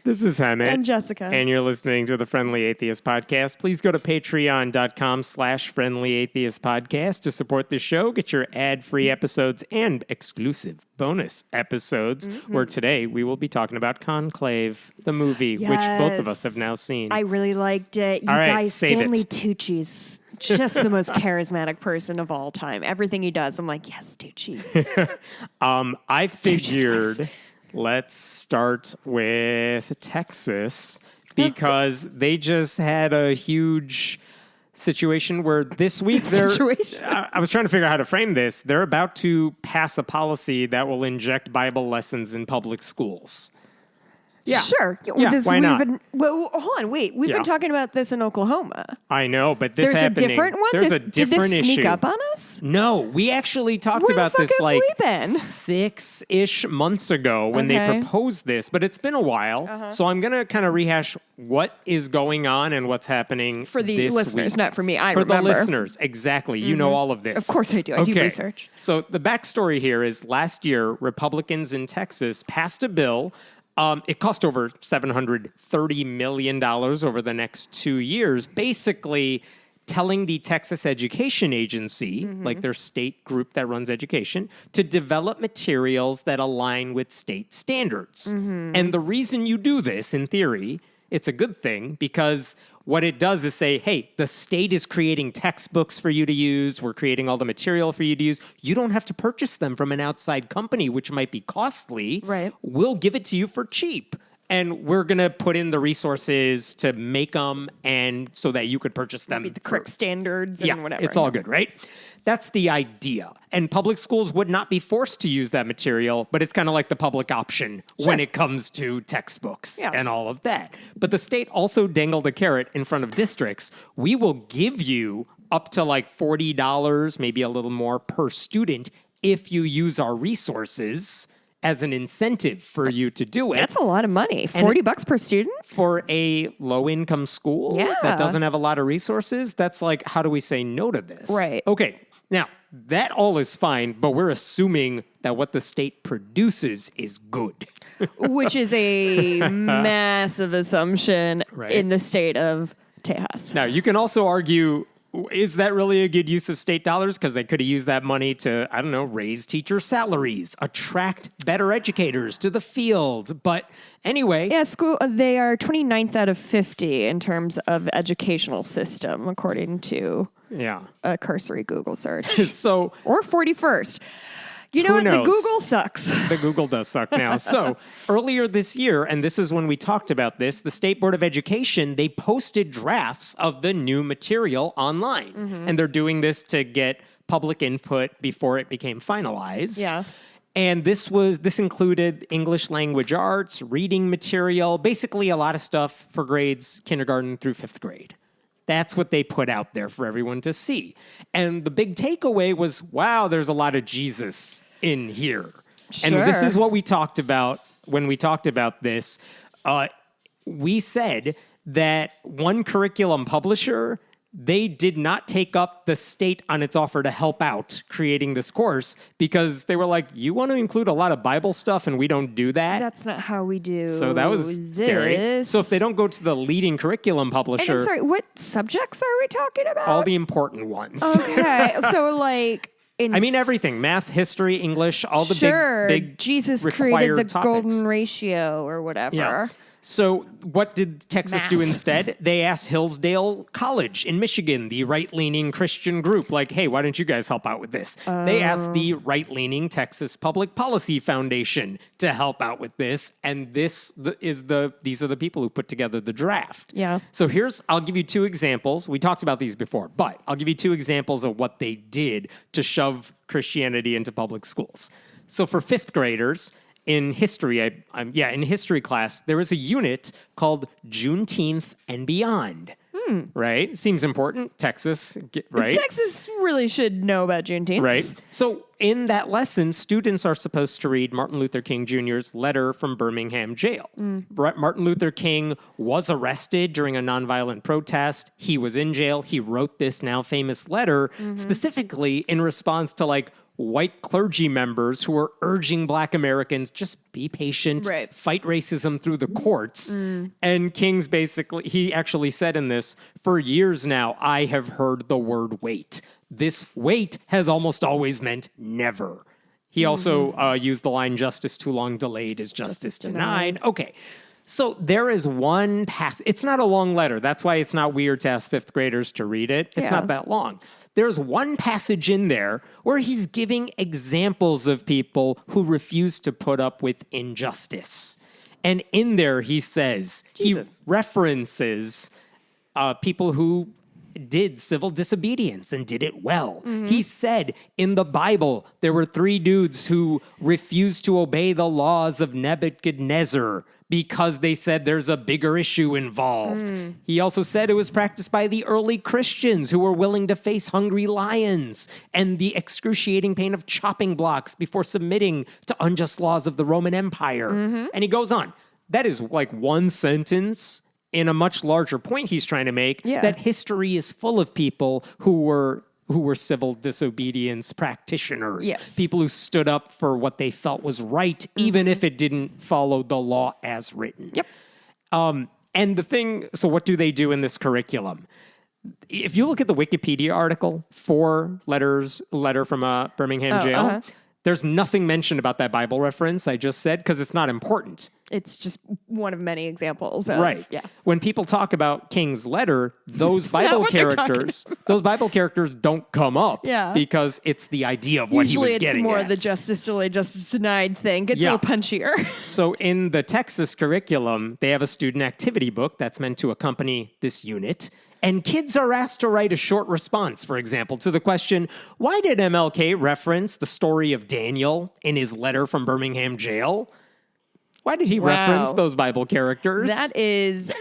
This is Emmett. And Jessica. And you're listening to the Friendly Atheist Podcast. Please go to patreon.com/friendlyatheistpodcast to support the show. Get your ad-free episodes and exclusive bonus episodes, where today we will be talking about Conclave, the movie, which both of us have now seen. I really liked it. You All right, guys, save Stanley it. Tucci's just the most charismatic person of all time. Everything he does, I'm like, yes, Tucci. I figured... Tucci's Let's start with Texas, because they just had a huge situation where this week I was trying to figure out how to frame this. They're about to pass a policy that will inject Bible lessons in public schools. Yeah. Sure. Yeah, why not? Hold on, wait. We've been talking about this in Oklahoma. I know, but this There's happening, a different one? There's a different Did this sneak issue. up on us? No, we actually talked Where about the fuck this have like we been? 6-ish months ago when they proposed this, but it's been a while. So I'm going to kind of rehash what is going on and what's happening For the this listeners, week. not for me. I For remember. the listeners, exactly. You know all of this. Of course I do. I do research. So the backstory here is last year, Republicans in Texas passed a bill. It cost over $730 million over the next 2 years, basically telling the Texas Education Agency, like their state group that runs education, to develop materials that align with state standards. And the reason you do this, in theory, it's a good thing, because what it does is say, hey, the state is creating textbooks for you to use. We're creating all the material for you to use. You don't have to purchase them from an outside company, which might be costly. Right. We'll give it to you for cheap. And we're going to put in the resources to make them, and so that you could purchase them. The correct standards and whatever. It's all good, right? That's the idea. And public schools would not be forced to use that material, but it's kind of like the public option when it comes to textbooks and all of that. But the state also dangled a carrot in front of districts. We will give you up to like $40, maybe a little more per student, if you use our resources as an incentive for you to do it. That's a lot of money. $40 per student? For a low-income school that doesn't have a lot of resources, that's like, how do we say no to this? Right. Okay, now, that all is fine, but we're assuming that what the state produces is good. Which is a massive assumption Right. in the state of Tejas. Now, you can also argue, is that really a good use of state dollars? Because they could have used that money to, I don't know, raise teacher salaries, attract better educators to the field. But anyway. Yeah, they are 29th out of 50 in terms of educational system, according to a cursory Google search. So, or 41st. You know Who what? knows? The Google sucks. The Google does suck now. So earlier this year, and this is when we talked about this, the State Board of Education, they posted drafts of the new material online. And they're doing this to get public input before it became finalized. Yeah. And this included English language arts, reading material, basically a lot of stuff for grades kindergarten through 5th grade. That's what they put out there for everyone to see. And the big takeaway was, wow, there's a lot of Jesus in here. Sure. And this is what we talked about when we talked about this. We said that one curriculum publisher, they did not take up the state on its offer to help out creating this course, because they were like, you want to include a lot of Bible stuff and we don't do that? That's not how we do So that was scary. So if they don't go to the leading curriculum publisher... And I'm sorry, what subjects are we talking about? All the important ones. Okay, so like... I mean, everything. Math, history, English, all the big Jesus required created the topics. golden ratio or whatever. Yeah. So what did Texas do instead? They asked Hillsdale College in Michigan, the right-leaning Christian group, like, hey, why don't you guys help out with this? They asked the right-leaning Texas Public Policy Foundation to help out with this, and these are the people who put together the draft. Yeah. So I'll give you 2 examples. We talked about these before, but I'll give you 2 examples of what they did to shove Christianity into public schools. So for 5th graders, in history, in history class, there was a unit called Juneteenth and Beyond. Right? Seems important. Texas, right? Texas really should know about Juneteenth. Right. So in that lesson, students are supposed to read Martin Luther King Jr.'s letter from Birmingham jail. Martin Luther King was arrested during a nonviolent protest. He was in jail. He wrote this now famous letter specifically in response to, like, white clergy members who were urging black Americans, just be patient, fight racism through the courts. And King's basically, he actually said in this, for years now, I have heard the word wait. This wait has almost always meant never. He also used the line, justice too long delayed is justice denied. Okay. So there is one passage. It's not a long letter. That's why it's not weird to ask fifth graders to read it. It's not that long. There's one passage in there where he's giving examples of people who refuse to put up with injustice. And in there, he says, he references people who did civil disobedience and did it well. He said in the Bible, there were 3 dudes who refused to obey the laws of Nebuchadnezzar because they said there's a bigger issue involved. He also said it was practiced by the early Christians who were willing to face hungry lions and the excruciating pain of chopping blocks before submitting to unjust laws of the Roman Empire. And he goes on. That is like one sentence in a much larger point he's trying to make, that history is full of people who were civil disobedience practitioners, people who stood up for what they felt was right, even if it didn't follow the law as written. And the thing, so what do they do in this curriculum? If you look at the Wikipedia article, 4 letter from a Birmingham jail, there's nothing mentioned about that Bible reference I just said because it's not important. It's just one of many examples. When people talk about King's letter, those Bible characters don't come up because it's the idea of what he was getting at. Usually it's more the justice delayed, justice denied thing. It's a little punchier. So in the Texas curriculum, they have a student activity book that's meant to accompany this unit. And kids are asked to write a short response, for example, to the question, why did MLK reference the story of Daniel in his letter from Birmingham jail? Why did he reference those Bible characters? That is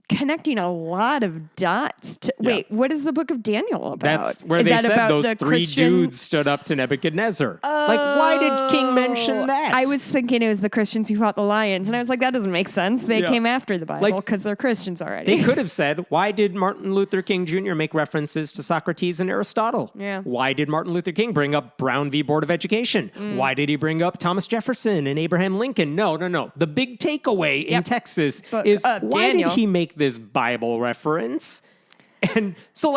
connecting a lot of dots. Wait, what is the book of Daniel about? That's where they said those 3 dudes stood up to Nebuchadnezzar. Like, why did King mention that? I was thinking it was the Christians who fought the lions, and I was like, that doesn't make sense. They came after the Bible because they're Christians already. They could have said, why did Martin Luther King Jr. make references to Socrates and Aristotle? Why did Martin Luther King bring up Brown v. Board of Education? Why did he bring up Thomas Jefferson and Abraham Lincoln? No. The big takeaway in Texas is why did he make this Bible reference? And so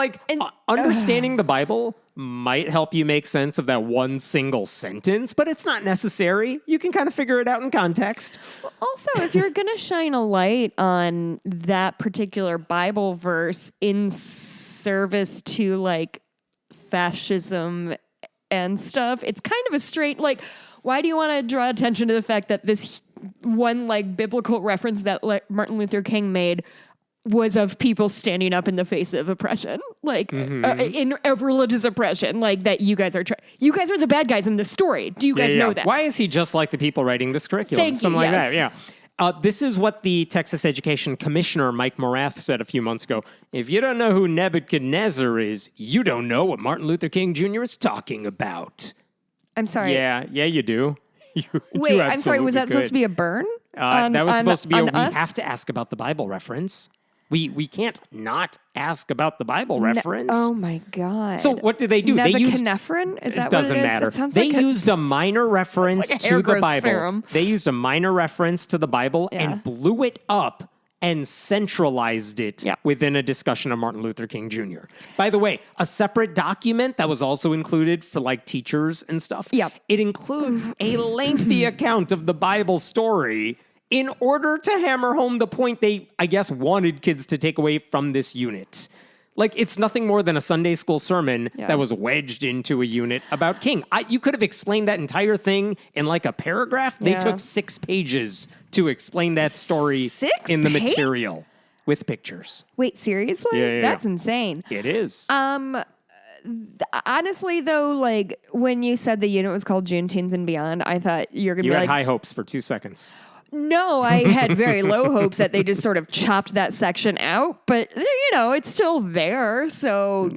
understanding the Bible might help you make sense of that one single sentence, but it's not necessary. You can kind of figure it out in context. Also, if you're going to shine a light on that particular Bible verse in service to fascism and stuff, it's kind of a straight, why do you want to draw attention to the fact that this one biblical reference that Martin Luther King made was of people standing up in the face of oppression, in religious oppression, that you guys are you guys are the bad guys in this story. Do you guys know that? Why is he just like the people writing this curriculum? Something like that. This is what the Texas Education Commissioner, Mike Morath, said a few months ago. If you don't know who Nebuchadnezzar is, you don't know what Martin Luther King Jr. is talking about. I'm sorry. Yeah, you do. Wait, I'm sorry. Was that supposed to be a burn? That was supposed to be we have to ask about the Bible reference. We can't not ask about the Bible reference. Oh my God! So what did they do? They used Nebuchadnezzar. Is that it doesn't what it is? matter. That sounds they used a minor reference to the Bible. Serum. They used a minor reference to the Bible and blew it up and centralized it within a discussion of Martin Luther King Jr. By the way, a separate document that was also included for teachers and stuff. It includes a lengthy account of the Bible story in order to hammer home the point they, I guess, wanted kids to take away from this unit. It's nothing more than a Sunday school sermon that was wedged into a unit about King. You could have explained that entire thing in a paragraph. They took 6 pages to explain that story in the material with pictures. Wait, seriously? That's insane. It is. Honestly, though, when you said the unit was called Juneteenth and Beyond, I thought you were going to be You had high hopes for 2 seconds. No, I had very low hopes that they just sort of chopped that section out, but it's still there. So,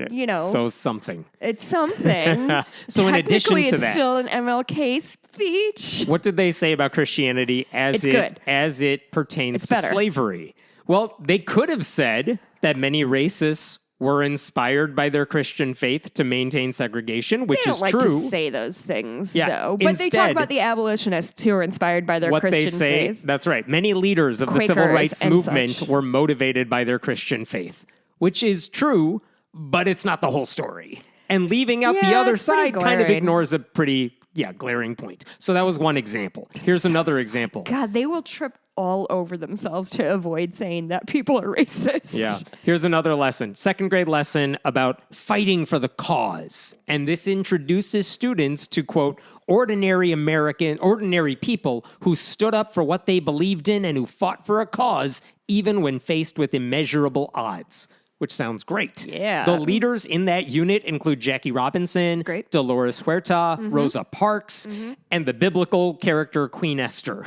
So something. It's something. So in addition to it's still an MLK speech. What did they say about Christianity as it pertains to slavery? Well, they could have said that many racists were inspired by their Christian faith to maintain segregation, which They is don't like true. to say those things, Yeah, though. But they talk instead, about the abolitionists who are inspired by their what Christian they say, faith. that's right. Many leaders of the civil Quakers rights and movement such. were motivated by their Christian faith, which is true, but it's not the whole story. And leaving out the Yeah, other it's pretty side kind of glaring. ignores a pretty, glaring point. So that was one example. Here's another example. God, they will trip all over themselves to avoid saying that people are racist. Yeah. Here's another lesson. Second grade lesson about fighting for the cause. And this introduces students to, quote, ordinary people who stood up for what they believed in and who fought for a cause, even when faced with immeasurable odds. Which sounds great. Yeah. The leaders in that unit include Jackie Robinson, Great. Dolores Huerta, Rosa Parks, and the biblical character Queen Esther.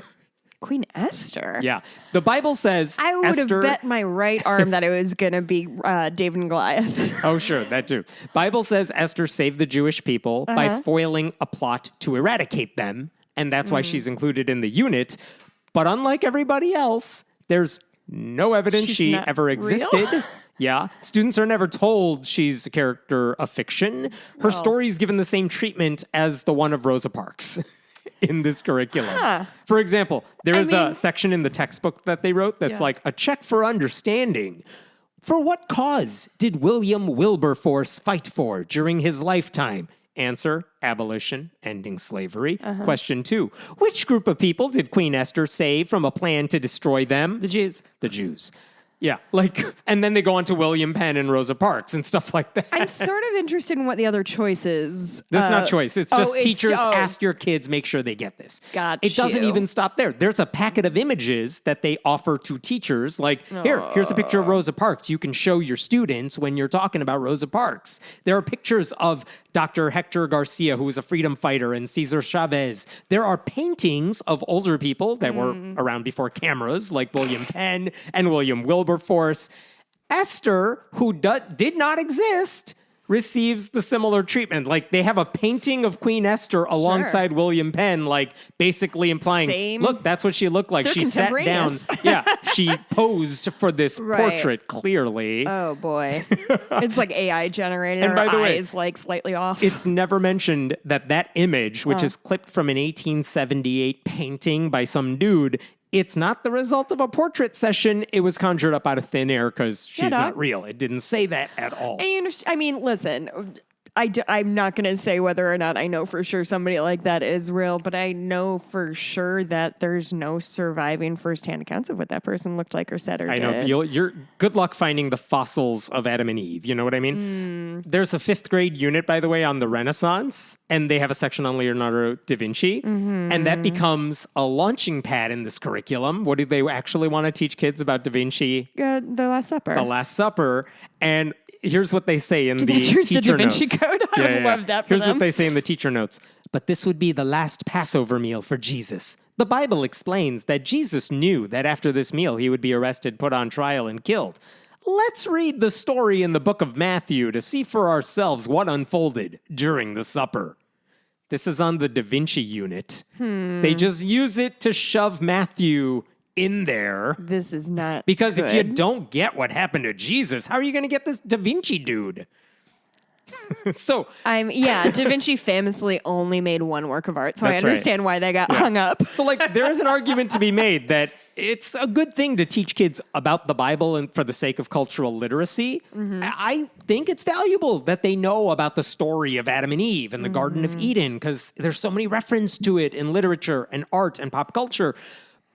Queen Esther? Yeah. The Bible says I would Esther... have bet my right arm that it was going to be David and Goliath. Oh, sure, that too. Bible says Esther saved the Jewish people by foiling a plot to eradicate them, and that's why she's included in the unit. But unlike everybody else, there's no evidence She's she not ever real? existed. Yeah. Students are never told she's a character of fiction. Her story is given the same treatment as the one of Rosa Parks in this curriculum. For example, there is a section in the textbook that they wrote that's like a check for understanding. For what cause did William Wilberforce fight for during his lifetime? Answer, abolition, ending slavery. Question 2, which group of people did Queen Esther save from a plan to destroy them? The Jews. The Jews. Yeah, and then they go on to William Penn and Rosa Parks and stuff like that. I'm sort of interested in what the other choice is. This is not choice. It's just it's teachers ju- ask your kids, make sure they get this. Got It doesn't you. even stop there. There's a packet of images that they offer to teachers. Like, here's a picture of Rosa Parks. You can show your students when you're talking about Rosa Parks. There are pictures of Dr. Hector Garcia, who was a freedom fighter, and Cesar Chavez. There are paintings of older people that were around before cameras, like William Penn and William Wilberforce. Esther, who did not exist, receives the similar treatment. Like, they have a painting of Queen Esther alongside William Penn, like basically implying, Same. look, that's what she looked like. They're She sat down. contemporaneous. Yeah, she posed for this portrait, clearly. Oh, boy. It's like AI generated. And by the way, eyes like slightly off. It's never mentioned that image, which is clipped from an 1878 painting by some dude, it's not the result of a portrait session. It was conjured up out of thin air because she's not real. It didn't say that at all. And you understand, I mean, listen, I'm not going to say whether or not I know for sure somebody like that is real, but I know for sure that there's no surviving firsthand accounts of what that person looked like or said or I did. know. You're good luck finding the fossils of Adam and Eve. You know what I mean? There's a 5th grade unit, by the way, on the Renaissance, and they have a section on Leonardo da Vinci, and that becomes a launching pad in this curriculum. What do they actually want to teach kids about da Vinci? The Last Supper. The Last Supper. And here's what they say in the choose the teacher Da Vinci notes. Code? I would love that for Here's them. what they say in the teacher notes. But this would be the last Passover meal for Jesus. The Bible explains that Jesus knew that after this meal he would be arrested, put on trial, and killed. Let's read the story in the book of Matthew to see for ourselves what unfolded during the supper. This is on the Da Vinci unit. They just use it to shove Matthew in there. This is not Because good. if you don't get what happened to Jesus, how are you going to get this Da Vinci dude? So, Da Vinci famously only made one work of art, so I That's right. understand why they got hung up. there is an argument to be made that it's a good thing to teach kids about the Bible and for the sake of cultural literacy. I think it's valuable that they know about the story of Adam and Eve and the Garden of Eden because there's so many references to it in literature and art and pop culture.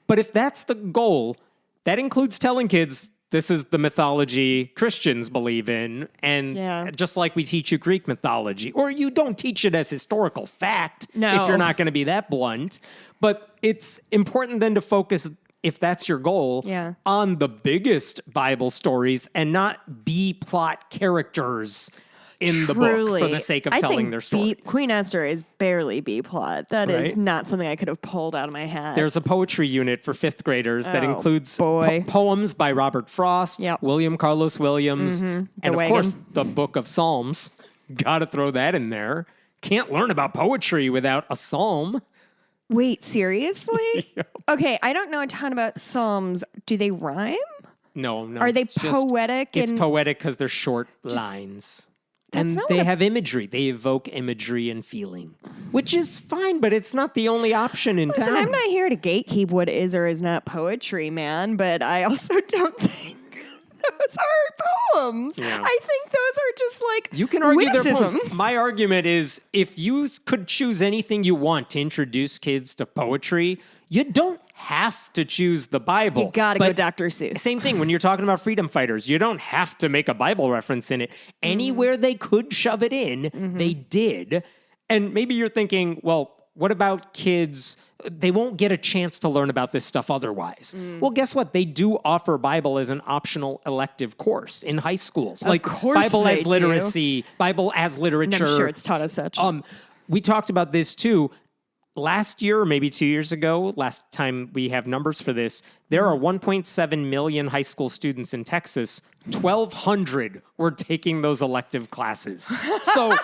But if that's the goal, that includes telling kids this is the mythology Christians believe in, and just like we teach you Greek mythology, or you don't teach it as historical fact if you're not going to be that blunt. But it's important then to focus, if that's your goal, on the biggest Bible stories and not B-plot characters in the book for the sake of telling their stories. Queen Esther is barely B-plot. That is Right? not something I could have pulled out of my hat. There's a poetry unit for 5th graders that Oh, includes boy. poems by Robert Frost, William Carlos Williams, and of wagon. course the Book of Psalms. Gotta throw that in there. Can't learn about poetry without a psalm. Wait, seriously? Okay, I don't know a ton about Psalms. Do they rhyme? No. Are they It's just- poetic? It's and poetic because they're short lines. And That's not they what a- have imagery. They evoke imagery and feeling, which is fine, but it's not the only option in Listen, town. I'm not here to gatekeep what is or is not poetry, man, but I also don't think those are poems. Yeah. I think those are just like You can argue their witticisms. poems. My argument is if you could choose anything you want to introduce kids to poetry, you don't have to choose the Bible. You gotta go But Dr. Seuss. Same thing when you're talking about freedom fighters. You don't have to make a Bible reference in it. Anywhere they could shove it in, they did. And maybe you're thinking, well, what about kids? They won't get a chance to learn about this stuff otherwise. Well, guess what? They do offer Bible as an optional elective course in high schools. Like course Bible they as do. literacy, Bible as And literature. I'm sure it's taught as such. We talked about this too. Last year, or maybe 2 years ago, last time we have numbers for this, there are 1.7 million high school students in Texas. 1,200 were taking those elective classes. So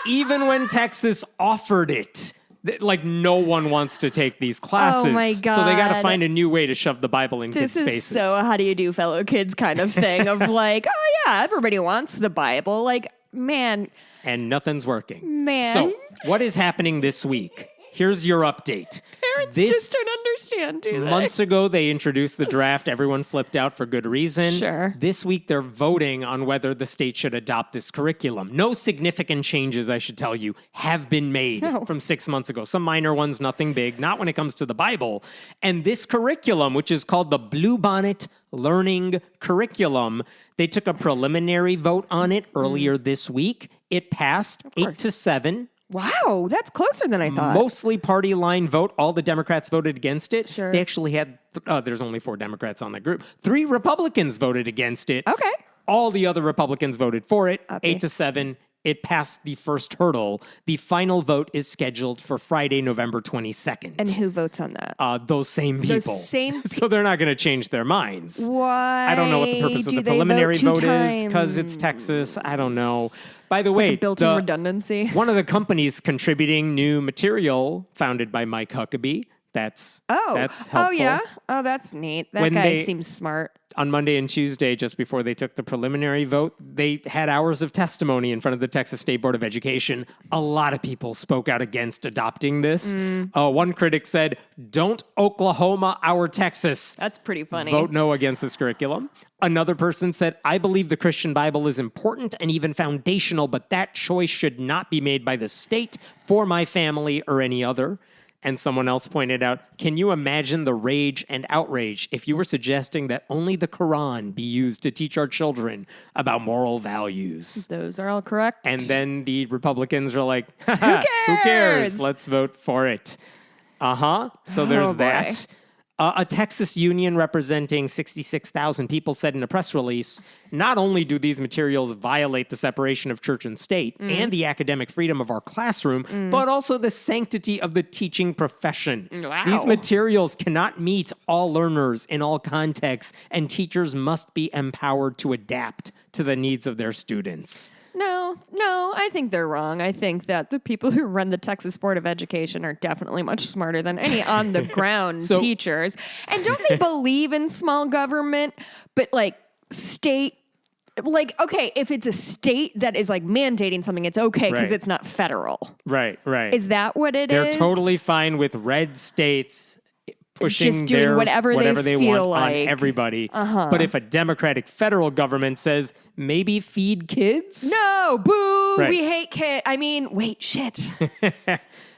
even when Texas offered it, like no one wants to take these classes. Oh my So they got to God. find a new way to shove the Bible in This kids' is faces. so how do you do, fellow kids kind of thing of like, oh yeah, everybody wants the Bible. Like, man, And nothing's working. Man. So what is happening this week? Here's your update. parents This- just don't understand, do they? Months ago, they introduced the draft. Everyone flipped out for good reason. Sure. This week, they're voting on whether the state should adopt this curriculum. No significant changes, I should tell you, have been made from 6 months ago. Some minor ones, nothing big, not when it comes to the Bible. And this curriculum, which is called the Bluebonnet Learning Curriculum, they took a preliminary vote on it earlier this week. It passed 8-7. Wow, that's closer than I thought. Mostly party line vote. All the Democrats voted against it. Sure. They actually had, there's only 4 Democrats on that group. 3 Republicans voted against it. Okay. All the other Republicans voted for it. Okay. 8-7. It passed the first hurdle. The final vote is scheduled for Friday, November 22nd. And who votes on that? Those same people. same So they're not going to change their minds. Why? I don't know what the purpose of do the they preliminary vote vote two is because it's times? Texas. I don't know. By the It's way, like a built-in the- redundancy. one of the companies contributing new material founded by Mike Huckabee. That's helpful. Oh yeah. Oh, that's neat. That When guy they- seems smart. On Monday and Tuesday, just before they took the preliminary vote, they had hours of testimony in front of the Texas State Board of Education. A lot of people spoke out against adopting this. One critic said, "Don't Oklahoma our Texas." That's pretty funny. Vote no against this curriculum. Another person said, "I believe the Christian Bible is important and even foundational, but that choice should not be made by the state for my family or any other." And someone else pointed out, "Can you imagine the rage and outrage if you were suggesting that only the Quran be used to teach our children about moral values?" Those are all correct. And then the Republicans are like, "Who cares? Who cares? Let's vote for it." So there's Oh, boy. that. A Texas union representing 66,000 people said in a press release, not only do these materials violate the separation of church and state and the academic freedom of our classroom, but also the sanctity of the teaching profession. Wow. These materials cannot meet all learners in all contexts, and teachers must be empowered to adapt to the needs of their students. No, I think they're wrong. I think that the people who run the Texas Board of Education are definitely much smarter than any on the ground So- teachers. And don't they believe in small government, but like state? Like, okay, if it's a state that is like mandating something, it's okay because Right. it's not federal. Right. Is that what it They're is? totally fine with red states pushing Just doing their, whatever they feel want on like. everybody. But if a democratic federal government says, maybe feed kids? No, boo, Right. we hate kids. I mean, wait, shit.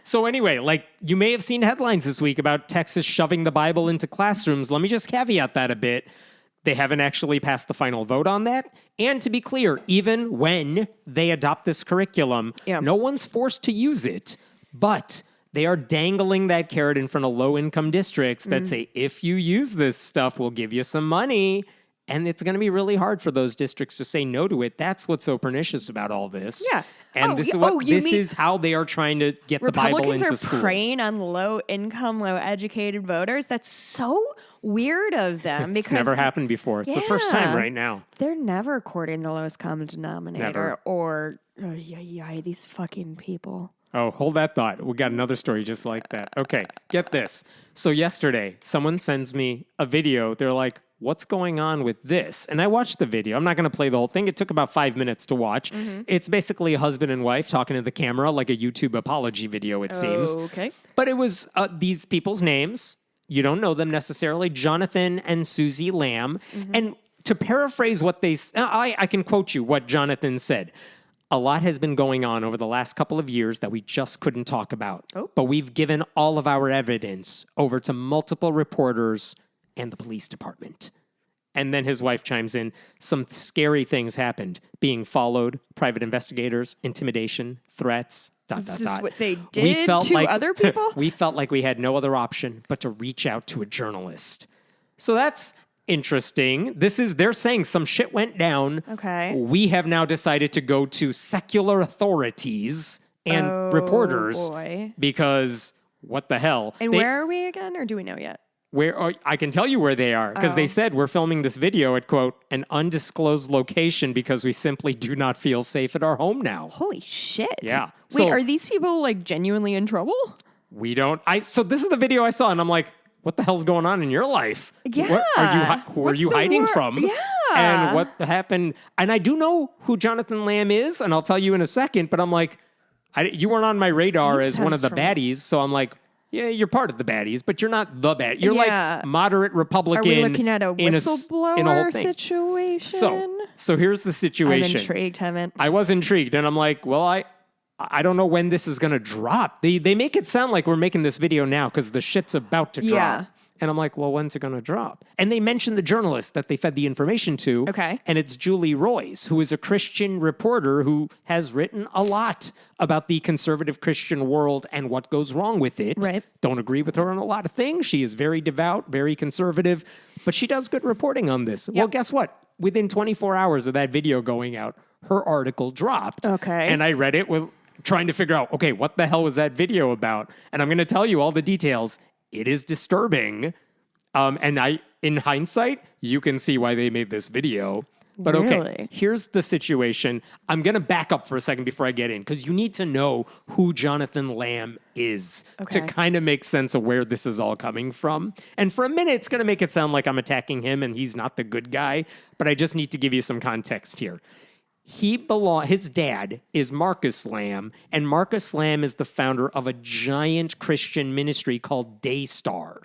So anyway, like you may have seen headlines this week about Texas shoving the Bible into classrooms. Let me just caveat that a bit. They haven't actually passed the final vote on that. And to be clear, even when they adopt this curriculum, Yeah. no one's forced to use it. But they are dangling that carrot in front of low-income districts that say, if you use this stuff, we'll give you some money. And it's going to be really hard for those districts to say no to it. That's what's so pernicious about all this. Yeah. And Oh, this is you- what oh, you this mean- is how they are trying to get the Bible Republicans into are schools. preying on low income, low educated voters. That's so weird of them because It's never happened before. It's the first time Yeah. right now. they're never courting the lowest common denominator Never. or these fucking people. Oh, hold that thought. We got another story just like that. Okay, get this. So yesterday, someone sends me a video. They're like, what's going on with this? And I watched the video. I'm not going to play the whole thing. It took about 5 minutes to watch. It's basically a husband and wife talking to the camera like a YouTube apology video, it seems. Okay. But it was these people's names. You don't know them necessarily. Jonathan and Susie Lamb. And to paraphrase what I can quote you what Jonathan said. A lot has been going on over the last couple of years that we just couldn't talk about. But we've given all of our evidence over to multiple reporters and the police department. And then his wife chimes in, some scary things happened. Being followed, private investigators, intimidation, threats, ... This is what they did to other people? We felt like we had no other option but to reach out to a journalist. So that's interesting. They're saying some shit went down. Okay. We have now decided to go to secular authorities and reporters because what the hell? And where are we again, or do we know yet? I can tell you where they are because they said we're filming this video at, quote, an undisclosed location because we simply do not feel safe at our home now. Holy shit. Yeah. Wait, are these people like genuinely in trouble? We don't. So this is the video I saw, and I'm like, what the hell's going on in your life? Yeah. Who are you hiding from? Yeah. And what happened? And I do know who Jonathan Lamb is, and I'll tell you in a second, but I'm like, you weren't on my radar as one of the baddies, so I'm like, yeah, you're part of the baddies, but you're not the bad. You're like moderate Republican. Are we looking at a whistleblower situation? So here's the situation. I'm intrigued, Hemant. I was intrigued, and I'm like, well, I don't know when this is going to drop. They make it sound like we're making this video now because the shit's about to drop. And I'm like, well, when's it going to drop? And they mentioned the journalist that they fed the information to. Okay. And it's Julie Roys, who is a Christian reporter who has written a lot about the conservative Christian world and what goes wrong with it. Right. Don't agree with her on a lot of things. She is very devout, very conservative, but she does good reporting on this. Well, guess what? Within 24 hours of that video going out, her article dropped. Okay. And I read it with trying to figure out, okay, what the hell was that video about? And I'm going to tell you all the details. It is disturbing. And in hindsight, you can see why they made this video. But okay, here's the situation. I'm going to back up for a second before I get in, because you need to know who Jonathan Lamb is to kind of make sense of where this is all coming from. And for a minute, it's going to make it sound like I'm attacking him and he's not the good guy. But I just need to give you some context here. His dad is Marcus Lamb, and Marcus Lamb is the founder of a giant Christian ministry called Daystar.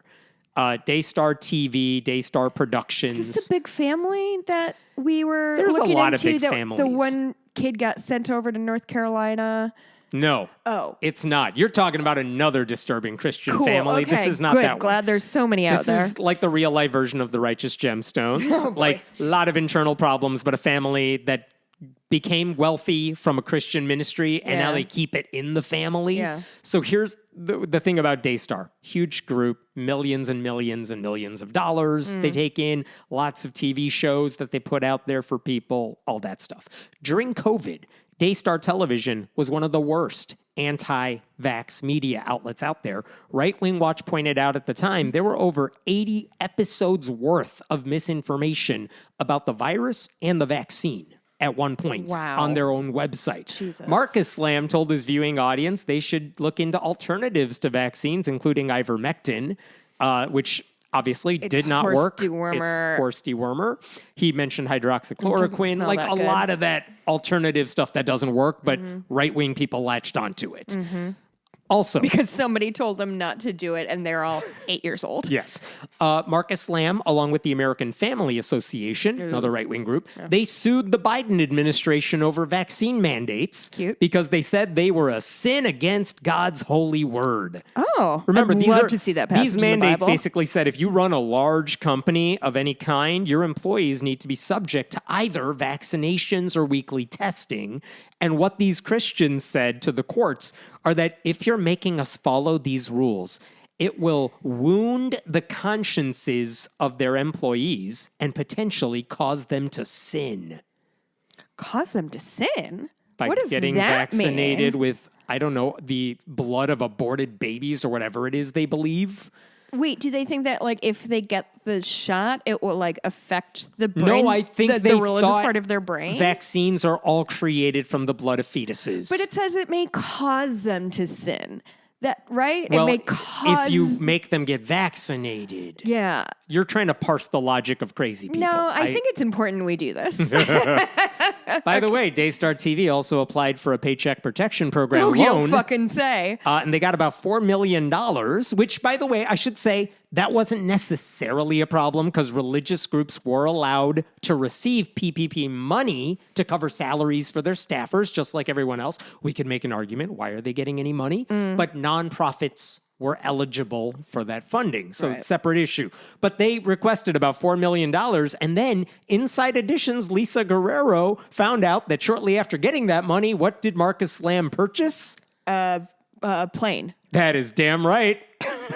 Daystar TV, Daystar Productions. Is this the big family that we were There's looking a lot into? of big families. The one kid got sent over to North Carolina. No. Oh. It's not. You're talking about another disturbing Christian family. Okay. This is not Good. that one. Glad there's so many out there. This is like the real life version of the Righteous Gemstones. Like a lot of internal problems, but a family that became wealthy from a Christian ministry, and now they keep it in the family. Yeah. So here's the thing about Daystar. Huge group, millions and millions and millions of dollars they take in, lots of TV shows that they put out there for people, all that stuff. During COVID, Daystar Television was one of the worst anti-vax media outlets out there. Right Wing Watch pointed out at the time, there were over 80 episodes worth of misinformation about the virus and the vaccine at one point on their own website. Jesus. Marcus Lamb told his viewing audience they should look into alternatives to vaccines, including ivermectin, which obviously did not work. Dewormer. It's horse dewormer. He mentioned hydroxychloroquine, like a lot of that alternative stuff that doesn't work, but right-wing people latched onto it. Also, because somebody told them not to do it, and they're all 8 years old. Yes. Marcus Lamb, along with the American Family Association, another right-wing group, they sued the Biden administration over vaccine mandates because they said they were a sin against God's holy word. Oh, remember, I'd love to see that passage these in the mandates Bible. basically said if you run a large company of any kind, your employees need to be subject to either vaccinations or weekly testing. And what these Christians said to the courts are that if you're making us follow these rules, it will wound the consciences of their employees and potentially cause them to sin. Cause them to sin? By what does getting that vaccinated mean? with, I don't know, the blood of aborted babies or whatever it is they believe. Wait, do they think that like if they get the shot, it will like affect the brain? No, I think the religious part of their brain. Vaccines are all created from the blood of fetuses. But it says it may cause them to sin. That right? Well, it may cause. if you make them get vaccinated, Yeah. you're trying to parse the logic of crazy people. No, I think it's important we do this. By the way, Daystar TV also applied for a paycheck protection program Oh, you don't loan. fucking say. And they got about $4 million, which, by the way, I should say, that wasn't necessarily a problem because religious groups were allowed to receive PPP money to cover salaries for their staffers, just like everyone else. We could make an argument, why are they getting any money? But nonprofits were eligible for that funding. So it's a separate issue. But they requested about $4 million. And then Inside Edition's Lisa Guerrero found out that shortly after getting that money, what did Marcus Lamb purchase? Plane. That is damn right.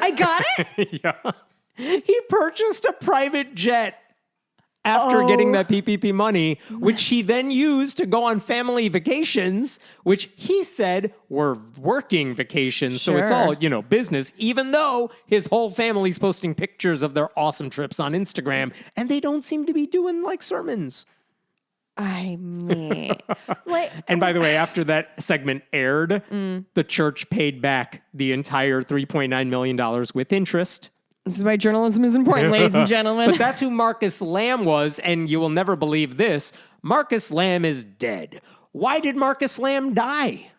I got it? Yeah. He purchased a private jet after getting that PPP money, which he then used to go on family vacations, which he said were working vacations. So it's all, business, even though his whole family's posting pictures of their awesome trips on Instagram, and they don't seem to be doing like sermons. I mean, and by the way, after that segment aired, the church paid back the entire $3.9 million with interest. This is why journalism is important, ladies and gentlemen. But that's who Marcus Lamb was, and you will never believe this. Marcus Lamb is dead. Why did Marcus Lamb die?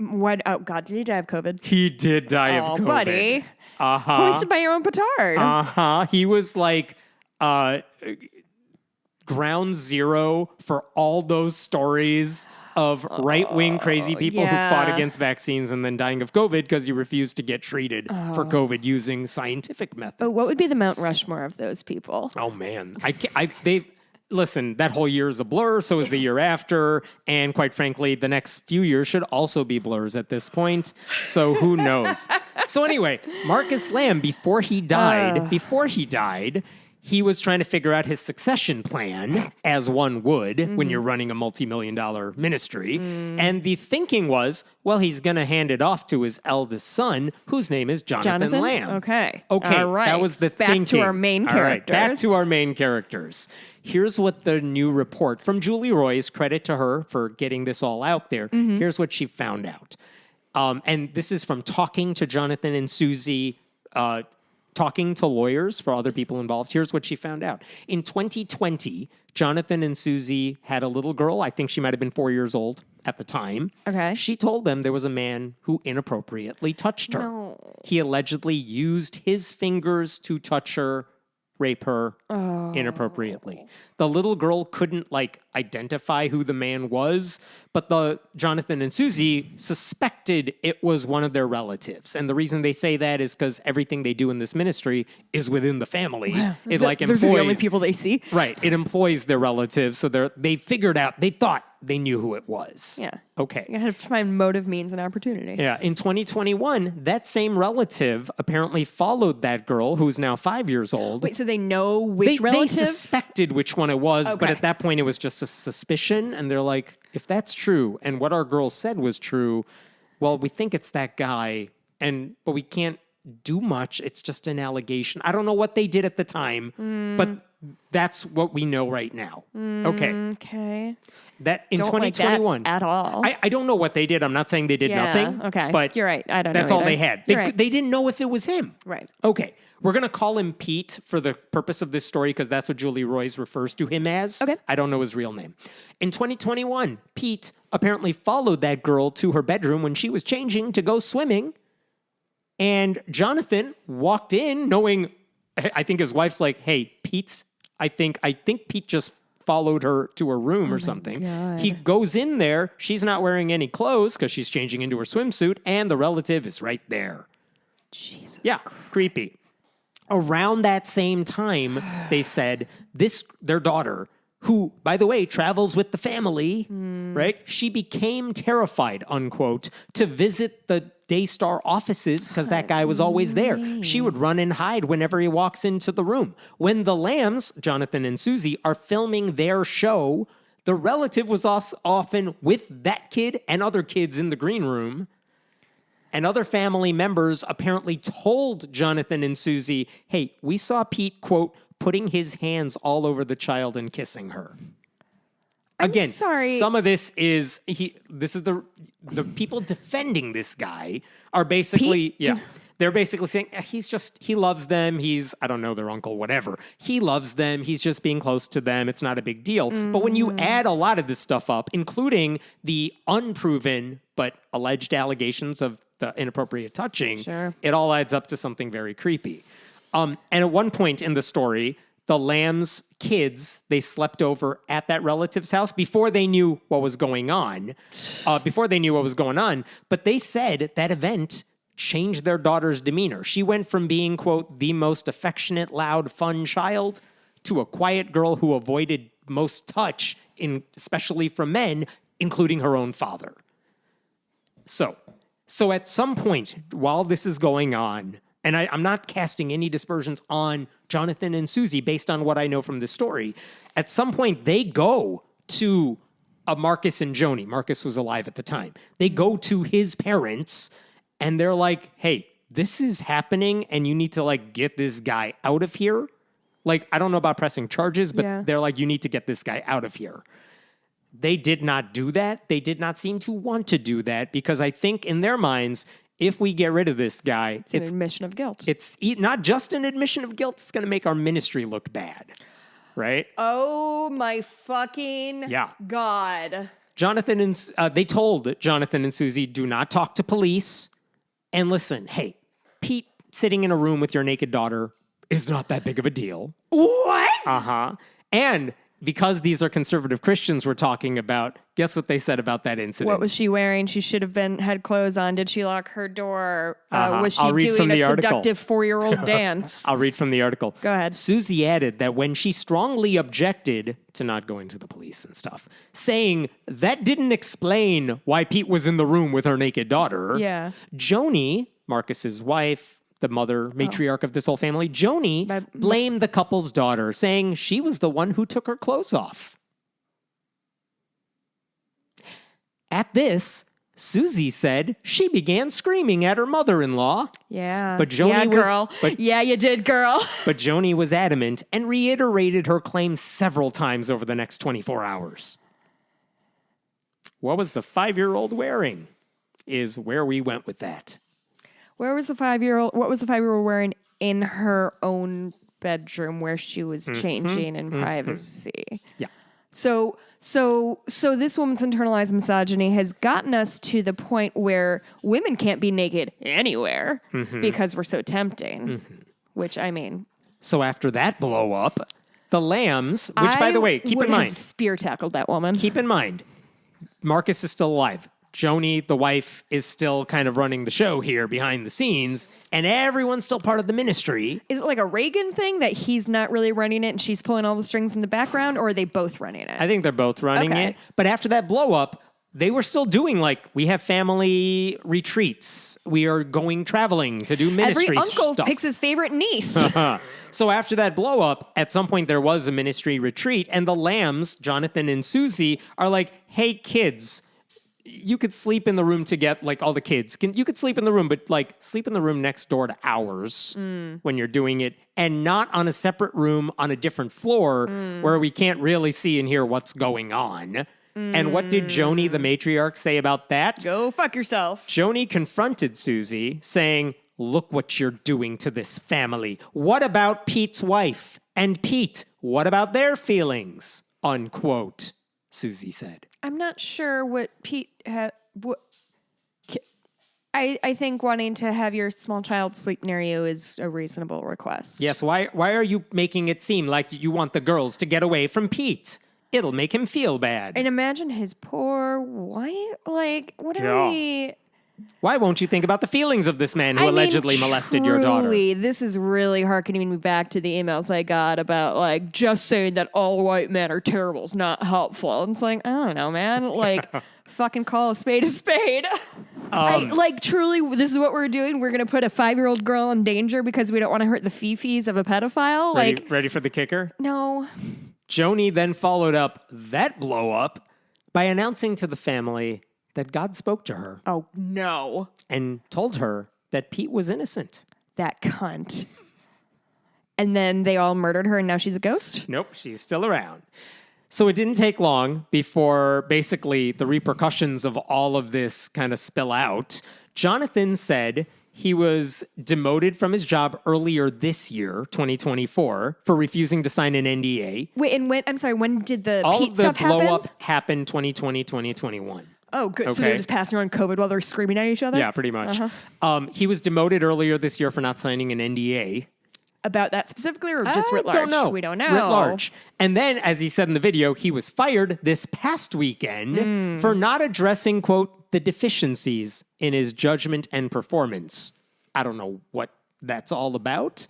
What? Oh, God, did he die of COVID? He did die of COVID. Oh, buddy. Uh-huh. Hoisted by your own petard. Uh-huh. He was like ground zero for all those stories of right-wing crazy people who fought against vaccines and then dying of COVID because you refused to get treated for COVID using scientific methods. But what would be the Mount Rushmore of those people? Oh, man. Listen, that whole year is a blur, so is the year after, and quite frankly, the next few years should also be blurs at this point, so who knows? So anyway, Marcus Lamb, before he died, he was trying to figure out his succession plan, as one would when you're running a multi-million-dollar ministry. And the thinking was, well, he's going to hand it off to his eldest son, whose name is Jonathan Lamb. Okay. All right. That was the thinking. Back to our main characters. All right, back to our main characters. Here's what the new report from Julie Roy's, credit to her for getting this all out there. Here's what she found out. And this is from talking to Jonathan and Susie, talking to lawyers for other people involved. Here's what she found out. In 2020, Jonathan and Susie had a little girl. I think she might have been 4 years old at the time. Okay. She told them there was a man who inappropriately touched her. No. He allegedly used his fingers to touch her, rape her inappropriately. The little girl couldn't identify who the man was, but the Jonathan and Susie suspected it was one of their relatives. And the reason they say that is because everything they do in this ministry is within the family. It employs, those are the only people they see. Right. It employs their relatives. So they figured out, they thought they knew who it was. Yeah. Okay. You have to find motive, means, and opportunity. Yeah. In 2021, that same relative apparently followed that girl who's now 5 years old. Wait, so they know which relative? They suspected which one it was, but at that point it was just a suspicion. And they're like, if that's true and what our girl said was true, well, we think it's that guy, but we can't do much. It's just an allegation. I don't know what they did at the time, but that's what we know right now. Okay. That in 2021 like that at all. I don't know what they did. I'm not saying they did nothing. Okay. But you're right. I don't know. That's all they had. They didn't know if it was him. Right. Okay. We're going to call him Pete for the purpose of this story because that's what Julie Royce refers to him as. Okay. I don't know his real name. In 2021, Pete apparently followed that girl to her bedroom when she was changing to go swimming. And Jonathan walked in knowing, I think his wife's like, hey, I think Pete just followed her to her room or something. God. He goes in there. She's not wearing any clothes because she's changing into her swimsuit. And the relative is right there. Jesus. Yeah, creepy. Around that same time, they said their daughter, who, by the way, travels with the family, right? She became terrified, unquote, to visit the Daystar offices because that guy was always there. She would run and hide whenever he walks into the room. When the Lambs, Jonathan and Susie, are filming their show, the relative was often with that kid and other kids in the green room. And other family members apparently told Jonathan and Susie, hey, we saw Pete, quote, putting his hands all over the child and kissing her. Again, sorry. some of this is the people defending this guy are basically they're basically saying he loves them. I don't know, their uncle, whatever. He loves them. He's just being close to them. It's not a big deal. But when you add a lot of this stuff up, including the unproven but alleged allegations of the inappropriate touching, it all adds up to something very creepy. And at one point in the story, the Lamb's kids, they slept over at that relative's house before they knew what was going on. But they said that event changed their daughter's demeanor. She went from being, quote, the most affectionate, loud, fun child to a quiet girl who avoided most touch, especially from men, including her own father. So at some point while this is going on, and I'm not casting any dispersions on Jonathan and Susie based on what I know from this story, at some point they go to Marcus and Joni. Marcus was alive at the time. They go to his parents and they're like, hey, this is happening and you need to like get this guy out of here. Like, I don't know about pressing charges, but they're like, you need to get this guy out of here. They did not do that. They did not seem to want to do that because I think in their minds, if we get rid of this guy, it's an admission of guilt. It's not just an admission of guilt. It's going to make our ministry look bad, right? Oh my fucking God. They told Jonathan and Susie, do not talk to police. And listen, hey, Pete sitting in a room with your naked daughter is not that big of a deal. What? Uh-huh. And because these are conservative Christians we're talking about, guess what they said about that incident? What was she wearing? She should have had clothes on. Did she lock her door? Was she doing a seductive 4-year-old dance? I'll read from the article. Go ahead. Susie added that when she strongly objected to not going to the police and stuff, saying that didn't explain why Pete was in the room with her naked daughter. Yeah. Joni, Marcus's wife, the mother, matriarch of this whole family, Joni blamed the couple's daughter, saying she was the one who took her clothes off. At this, Susie said she began screaming at her mother-in-law. Yeah. But Joni girl. Yeah, you did, girl. But Joni was adamant and reiterated her claim several times over the next 24 hours. What was the 5-year-old wearing? Is where we went with that. What was the 5-year-old wearing in her own bedroom where she was changing in privacy? Yeah. So this woman's internalized misogyny has gotten us to the point where women can't be naked anywhere because we're so tempting. Which, I mean. So after that blow up, the Lambs, which by the way, keep in mind. Spear tackled that woman. Keep in mind, Marcus is still alive. Joni, the wife, is still kind of running the show here behind the scenes, and everyone's still part of the ministry. Is it like a Reagan thing that he's not really running it and she's pulling all the strings in the background, or are they both running it? I think they're both running it. But after that blow up, they were still doing we have family retreats. We are going traveling to do ministry stuff. Every uncle picks his favorite niece. So after that blow up, at some point there was a ministry retreat, and the Lambs, Jonathan and Susie, are like, hey kids, you could sleep in the room all the kids. You could sleep in the room, but sleep in the room next door to ours when you're doing it, and not on a separate room on a different floor where we can't really see and hear what's going on. And what did Joni, the matriarch, say about that? Go fuck yourself. Joni confronted Susie, saying, look what you're doing to this family. What about Pete's wife? And Pete, what about their feelings? Unquote, Susie said. I'm not sure what Pete had. I think wanting to have your small child sleep near you is a reasonable request. Yes, why are you making it seem like you want the girls to get away from Pete? It'll make him feel bad. And imagine his poor wife. What are we... Why won't you think about the feelings of this man who allegedly molested your daughter? This is really harkening me back to the emails I got about just saying that all white men are terrible is not helpful. And it's I don't know, man. Fucking call a spade a spade. Truly, this is what we're doing. We're going to put a 5-year-old girl in danger because we don't want to hurt the fifis of a pedophile. Ready for the kicker? No. Joni then followed up that blow up by announcing to the family that God spoke to her. Oh, no. And told her that Pete was innocent. That cunt. And then they all murdered her and now she's a ghost? Nope, she's still around. So it didn't take long before basically the repercussions of all of this kind of spill out. Jonathan said he was demoted from his job earlier this year, 2024, for refusing to sign an NDA. Wait, and when did the All Pete of the stuff happen? blow up happened 2020, 2021. Oh, good. So Okay. they're just passing around COVID while they're screaming at each other? Yeah, pretty much. He was demoted earlier this year for not signing an NDA. About that specifically, or just writ large? Don't know. We don't know. Writ large. And then, as he said in the video, he was fired this past weekend for not addressing, quote, the deficiencies in his judgment and performance. I don't know what that's all about.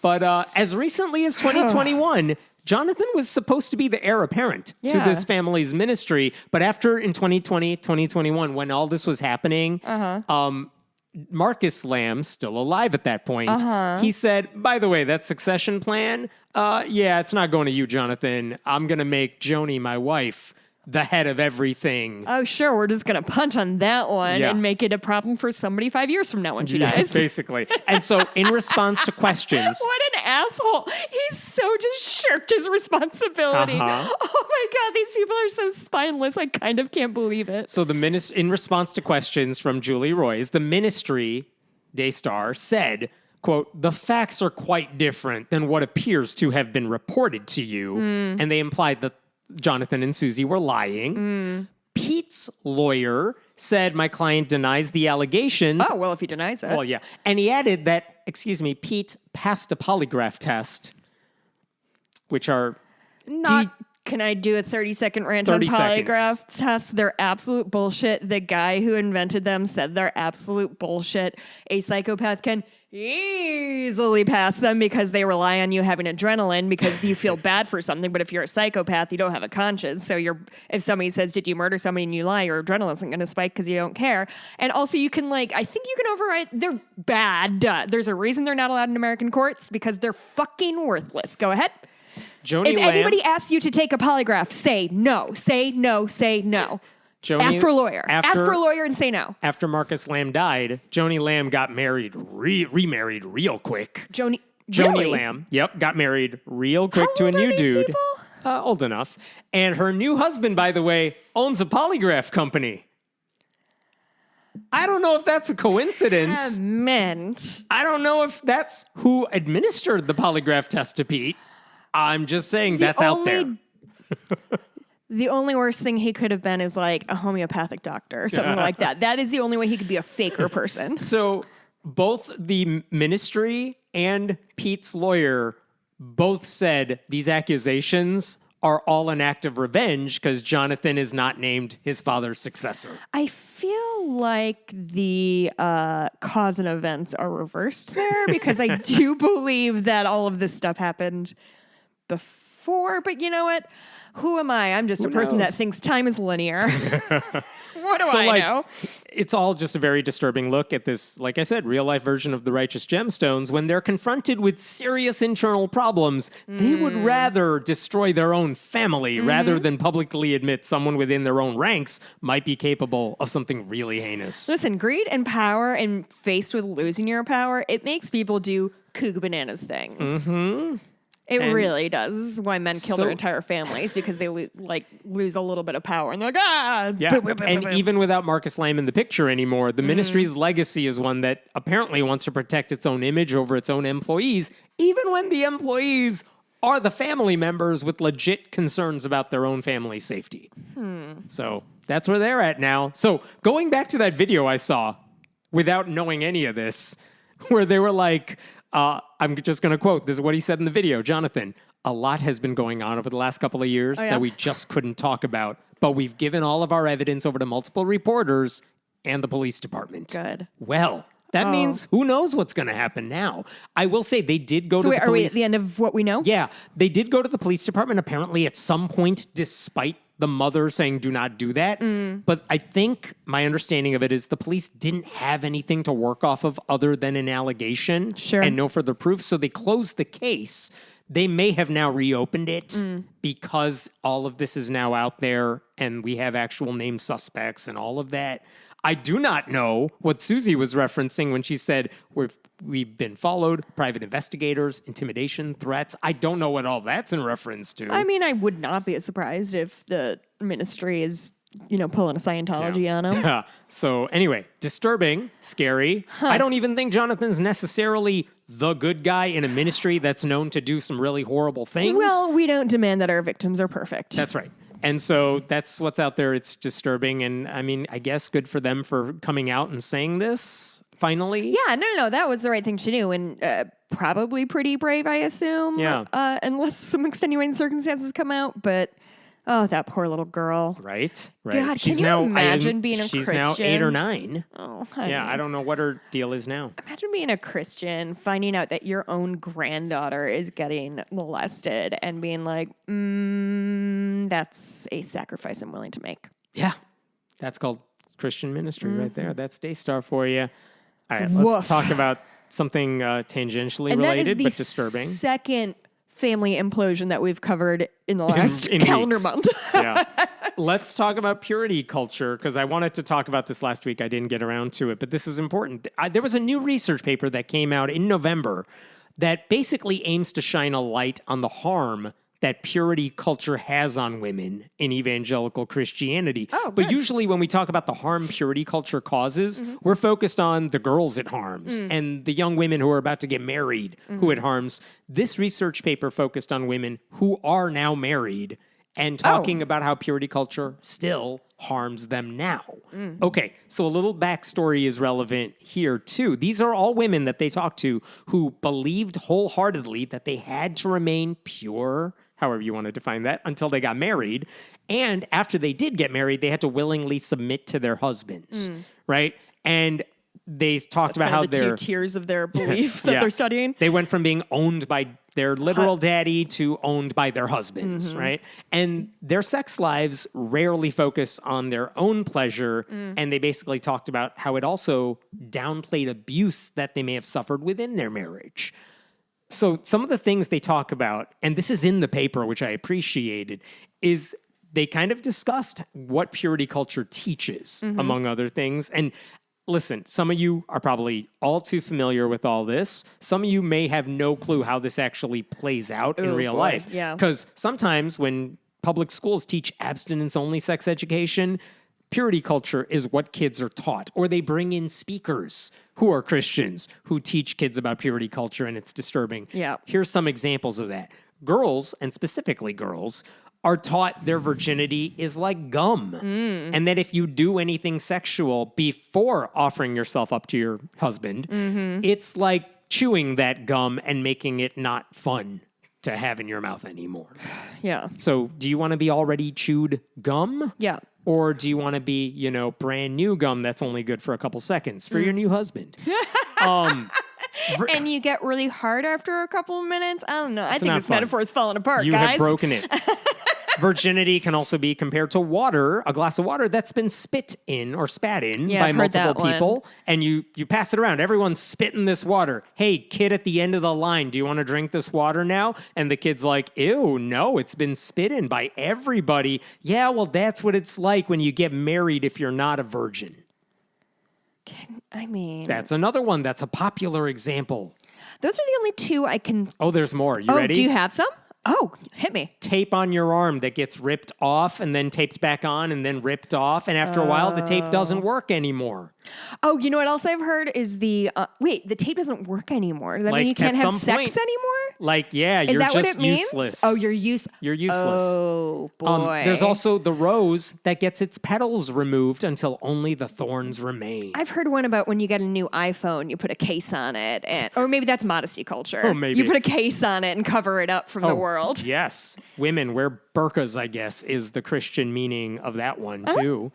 But as recently as 2021, Jonathan was supposed to be the heir apparent to Yeah. this family's ministry. But after in 2020, 2021, when all this was happening, Marcus Lamb, still alive at that point, he said, by the way, that succession plan, yeah, it's not going to you, Jonathan. I'm going to make Joni, my wife, the head of everything. Oh, sure. We're just going to punch on that one Yeah. and make it a problem for somebody 5 years from now when she dies. Basically. And so in response to questions... What an asshole. He's so just shirked his responsibility. Uh-huh. Oh my God, these people are so spineless. I kind of can't believe it. So in response to questions from Julie Roys, the ministry, Daystar, said, quote, the facts are quite different than what appears to have been reported to you. And they implied that Jonathan and Susie were lying. Pete's lawyer said my client denies the allegations. Oh, well, if he denies it. Well, yeah. And he added that, Pete passed a polygraph test, which are not... Can I do a 30-second rant on 30 polygraph tests? They're absolute bullshit. The guy who invented them said they're absolute bullshit. A psychopath can easily pass them because they rely on you having adrenaline because you feel bad for something. But if you're a psychopath, you don't have a conscience. So if somebody says, did you murder somebody and you lie, your adrenaline isn't going to spike because you don't care. And also you can I think you can override, they're bad. There's a reason they're not allowed in American courts because they're fucking worthless. Go ahead. Joni If Lamb, anybody asks you to take a polygraph, say no. Say no. Say no. Ask for a lawyer. Ask for a lawyer and say no. After Marcus Lamb died, Joni Lamb got married, remarried real quick. Joni Joni Lamb, got married real quick to a old are new these dude. people? Old enough. And her new husband, by the way, owns a polygraph company. I don't know if that's a coincidence. Meant. I don't know if that's who administered the polygraph test to Pete. I'm just saying that's out there. The only worst thing he could have been is like a homeopathic doctor or something like that. That is the only way he could be a faker person. So both the ministry and Pete's lawyer both said these accusations are all an act of revenge because Jonathan is not named his father's successor. I feel like the cause and events are reversed there because I do believe that all of this stuff happened before. But you know what? Who am I? I'm just a person that thinks time is linear. What do I know? It's all just a very disturbing look at this, like I said, real life version of the righteous gemstones. When they're confronted with serious internal problems, they would rather destroy their own family rather than publicly admit someone within their own ranks might be capable of something really heinous. Listen, greed and power and faced with losing your power, it makes people do cuckoo bananas things. It really does. This is why men kill their entire families because they lose a little bit of power and they're like, Yeah, and even without Marcus Lamb in the picture anymore, the ministry's legacy is one that apparently wants to protect its own image over its own employees, even when the employees are the family members with legit concerns about their own family safety. So that's where they're at now. So going back to that video I saw, without knowing any of this, where they were like, I'm just going to quote, this is what he said in the video, Jonathan, a lot has been going on over the last couple of years that we just couldn't talk about, but we've given all of our evidence over to multiple reporters and the police department. Good. Well, that means who knows what's going to happen now. I will say they did go to the police. Are we at the end of what we know? Yeah, they did go to the police department apparently at some point, despite the mother saying do not do that. But I think my understanding of it is the police didn't have anything to work off of other than an allegation and no further proof. So they closed the case. They may have now reopened it because all of this is now out there and we have actual named suspects and all of that. I do not know what Susie was referencing when she said we've been followed, private investigators, intimidation, threats. I don't know what all that's in reference to. I mean, I would not be surprised if the ministry is, pulling a Scientology on them. So anyway, disturbing, scary. I don't even think Jonathan's necessarily the good guy in a ministry that's known to do some really horrible things. Well, we don't demand that our victims are perfect. That's right. And so that's what's out there. It's disturbing. And I mean, I guess good for them for coming out and saying this finally. Yeah, no. That was the right thing to do. And probably pretty brave, I assume. Yeah. Unless some extenuating circumstances come out. But, oh, that poor little girl. Right. God, She's can you now, imagine being a she's Christian? She's now 8 or 9. Oh, honey. Yeah, I don't know what her deal is now. Imagine being a Christian, finding out that your own granddaughter is getting molested and being like, that's a sacrifice I'm willing to make. Yeah. That's called Christian ministry right there. That's Daystar for you. All right, let's talk about something tangentially related but disturbing. Second family implosion that we've covered in the last in calendar weeks. month. Yeah. Let's talk about purity culture, because I wanted to talk about this last week. I didn't get around to it, but this is important. There was a new research paper that came out in November that basically aims to shine a light on the harm that purity culture has on women in evangelical Christianity. Oh, but good. usually when we talk about the harm purity culture causes, we're focused on the girls it harms and the young women who are about to get married who it harms. This research paper focused on women who are now married and talking about how purity culture still harms them now. Okay, so a little backstory is relevant here too. These are all women that they talked to who believed wholeheartedly that they had to remain pure, however you want to define that, until they got married. And after they did get married, they had to willingly submit to their husbands, right? And they talked about how the they're 2 tiers of their beliefs that they're studying. They went from being owned by their literal daddy to owned by their husbands, right? And their sex lives rarely focus on their own pleasure. And they basically talked about how it also downplayed abuse that they may have suffered within their marriage. So some of the things they talk about, and this is in the paper, which I appreciated, is they kind of discussed what purity culture teaches, among other things. And listen, some of you are probably all too familiar with all this. Some of you may have no clue how this actually plays out in real life. Yeah. Because sometimes when public schools teach abstinence-only sex education, purity culture is what kids are taught. Or they bring in speakers who are Christians who teach kids about purity culture, and it's disturbing. Yeah. Here's some examples of that. Girls, and specifically girls, are taught their virginity is like gum. And that if you do anything sexual before offering yourself up to your husband, it's like chewing that gum and making it not fun to have in your mouth anymore. Yeah. So do you want to be already chewed gum? Yeah. Or do you want to be, brand new gum that's only good for a couple seconds for your new husband? And you get really hard after a couple of minutes? I don't know. I think not this fun. metaphor is falling apart, You guys. have broken it. Virginity can also be compared to water, a glass of water that's been spit in or spat in Yeah, by I've heard multiple that people. one. And you pass it around. Everyone's spitting this water. Hey, kid at the end of the line, do you want to drink this water now? And the kid's like, ew, no, it's been spit in by everybody. Yeah, well, that's what it's like when you get married if you're not a virgin. That's another one. That's a popular example. Those are the only 2 I can... Oh, there's more. You ready? Do you have some? Oh, hit me. Tape on your arm that gets ripped off and then taped back on and then ripped off. And after a while, the tape doesn't work anymore. Oh, you know what else I've heard is the tape doesn't work anymore. Does that mean you can't have sex anymore? You're Is that just what it means? useless. Oh, you're useless. You're useless. Oh, boy. There's also the rose that gets its petals removed until only the thorns remain. I've heard one about when you get a new iPhone, you put a case on it, or maybe that's modesty culture. Oh, maybe. You put a case on it and cover it up from the world. Yes. Women wear burqas, I guess, is the Christian meaning of that one, too.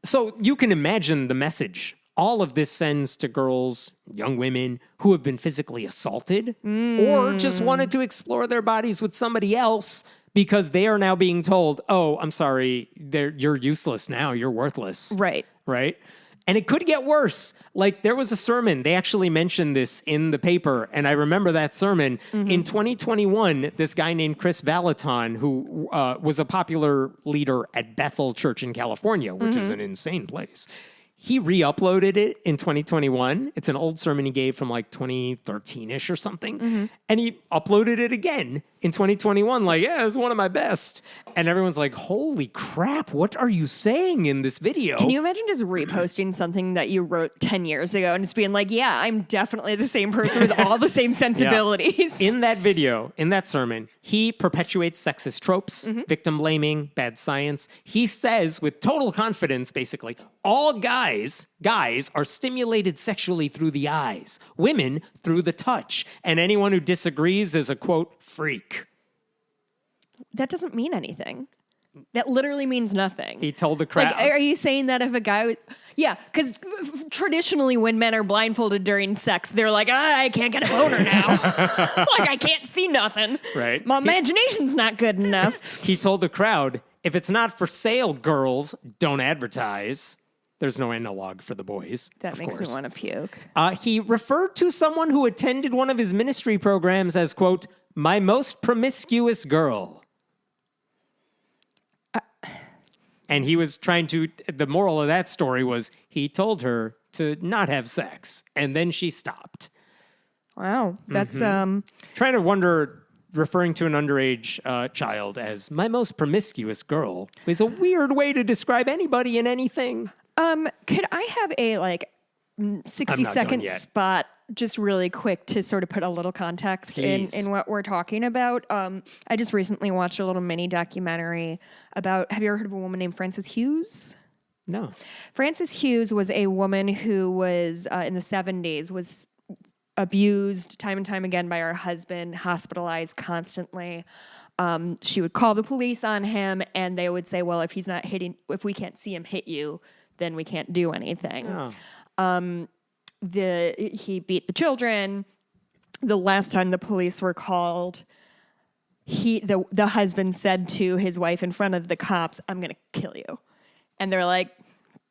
So you can imagine the message. All of this sends to girls, young women who have been physically assaulted or just wanted to explore their bodies with somebody else because they are now being told, oh, I'm sorry, you're useless now. You're worthless. Right. Right? And it could get worse. Like there was a sermon. They actually mentioned this in the paper. And I remember that sermon. In 2021, this guy named Chris Valaton, who was a popular leader at Bethel Church in California, which is an insane place. He re-uploaded it in 2021. It's an old sermon he gave from like 2013-ish or something. And he uploaded it again in 2021. Like, yeah, it was one of my best. And everyone's like, holy crap, what are you saying in this video? Can you imagine just reposting something that you wrote 10 years ago and it's being like, yeah, I'm definitely the same person with all the same sensibilities. In that video, in that sermon, he perpetuates sexist tropes, victim blaming, bad science. He says with total confidence, basically, all guys are stimulated sexually through the eyes, women through the touch, and anyone who disagrees is a, quote, freak. That doesn't mean anything. That literally means nothing. He told the crowd. Like, are you saying that if a guy... Yeah, because traditionally when men are blindfolded during sex, they're like, I can't get a boner now. Like, I can't see nothing. Right. My imagination's not good enough. He told the crowd, if it's not for sale, girls, don't advertise. There's no analog for the boys. That makes me want to puke. He referred to someone who attended one of his ministry programs as, quote, my most promiscuous girl. And he was trying to, the moral of that story was he told her to not have sex. And then she stopped. Wow. That's, Trying to wonder, referring to an underage child as my most promiscuous girl is a weird way to describe anybody in anything. Could I have a 60-second spot just really quick to sort of put a little context in what we're talking about? I just recently watched a little mini documentary about, have you ever heard of a woman named Frances Hughes? No. Frances Hughes was a woman who was in the 70s, was abused time and time again by her husband, hospitalized constantly. She would call the police on him and they would say, well, if we can't see him hit you, then we can't do anything. Oh. He beat the children. The last time the police were called, the husband said to his wife in front of the cops, I'm going to kill you. And they're like,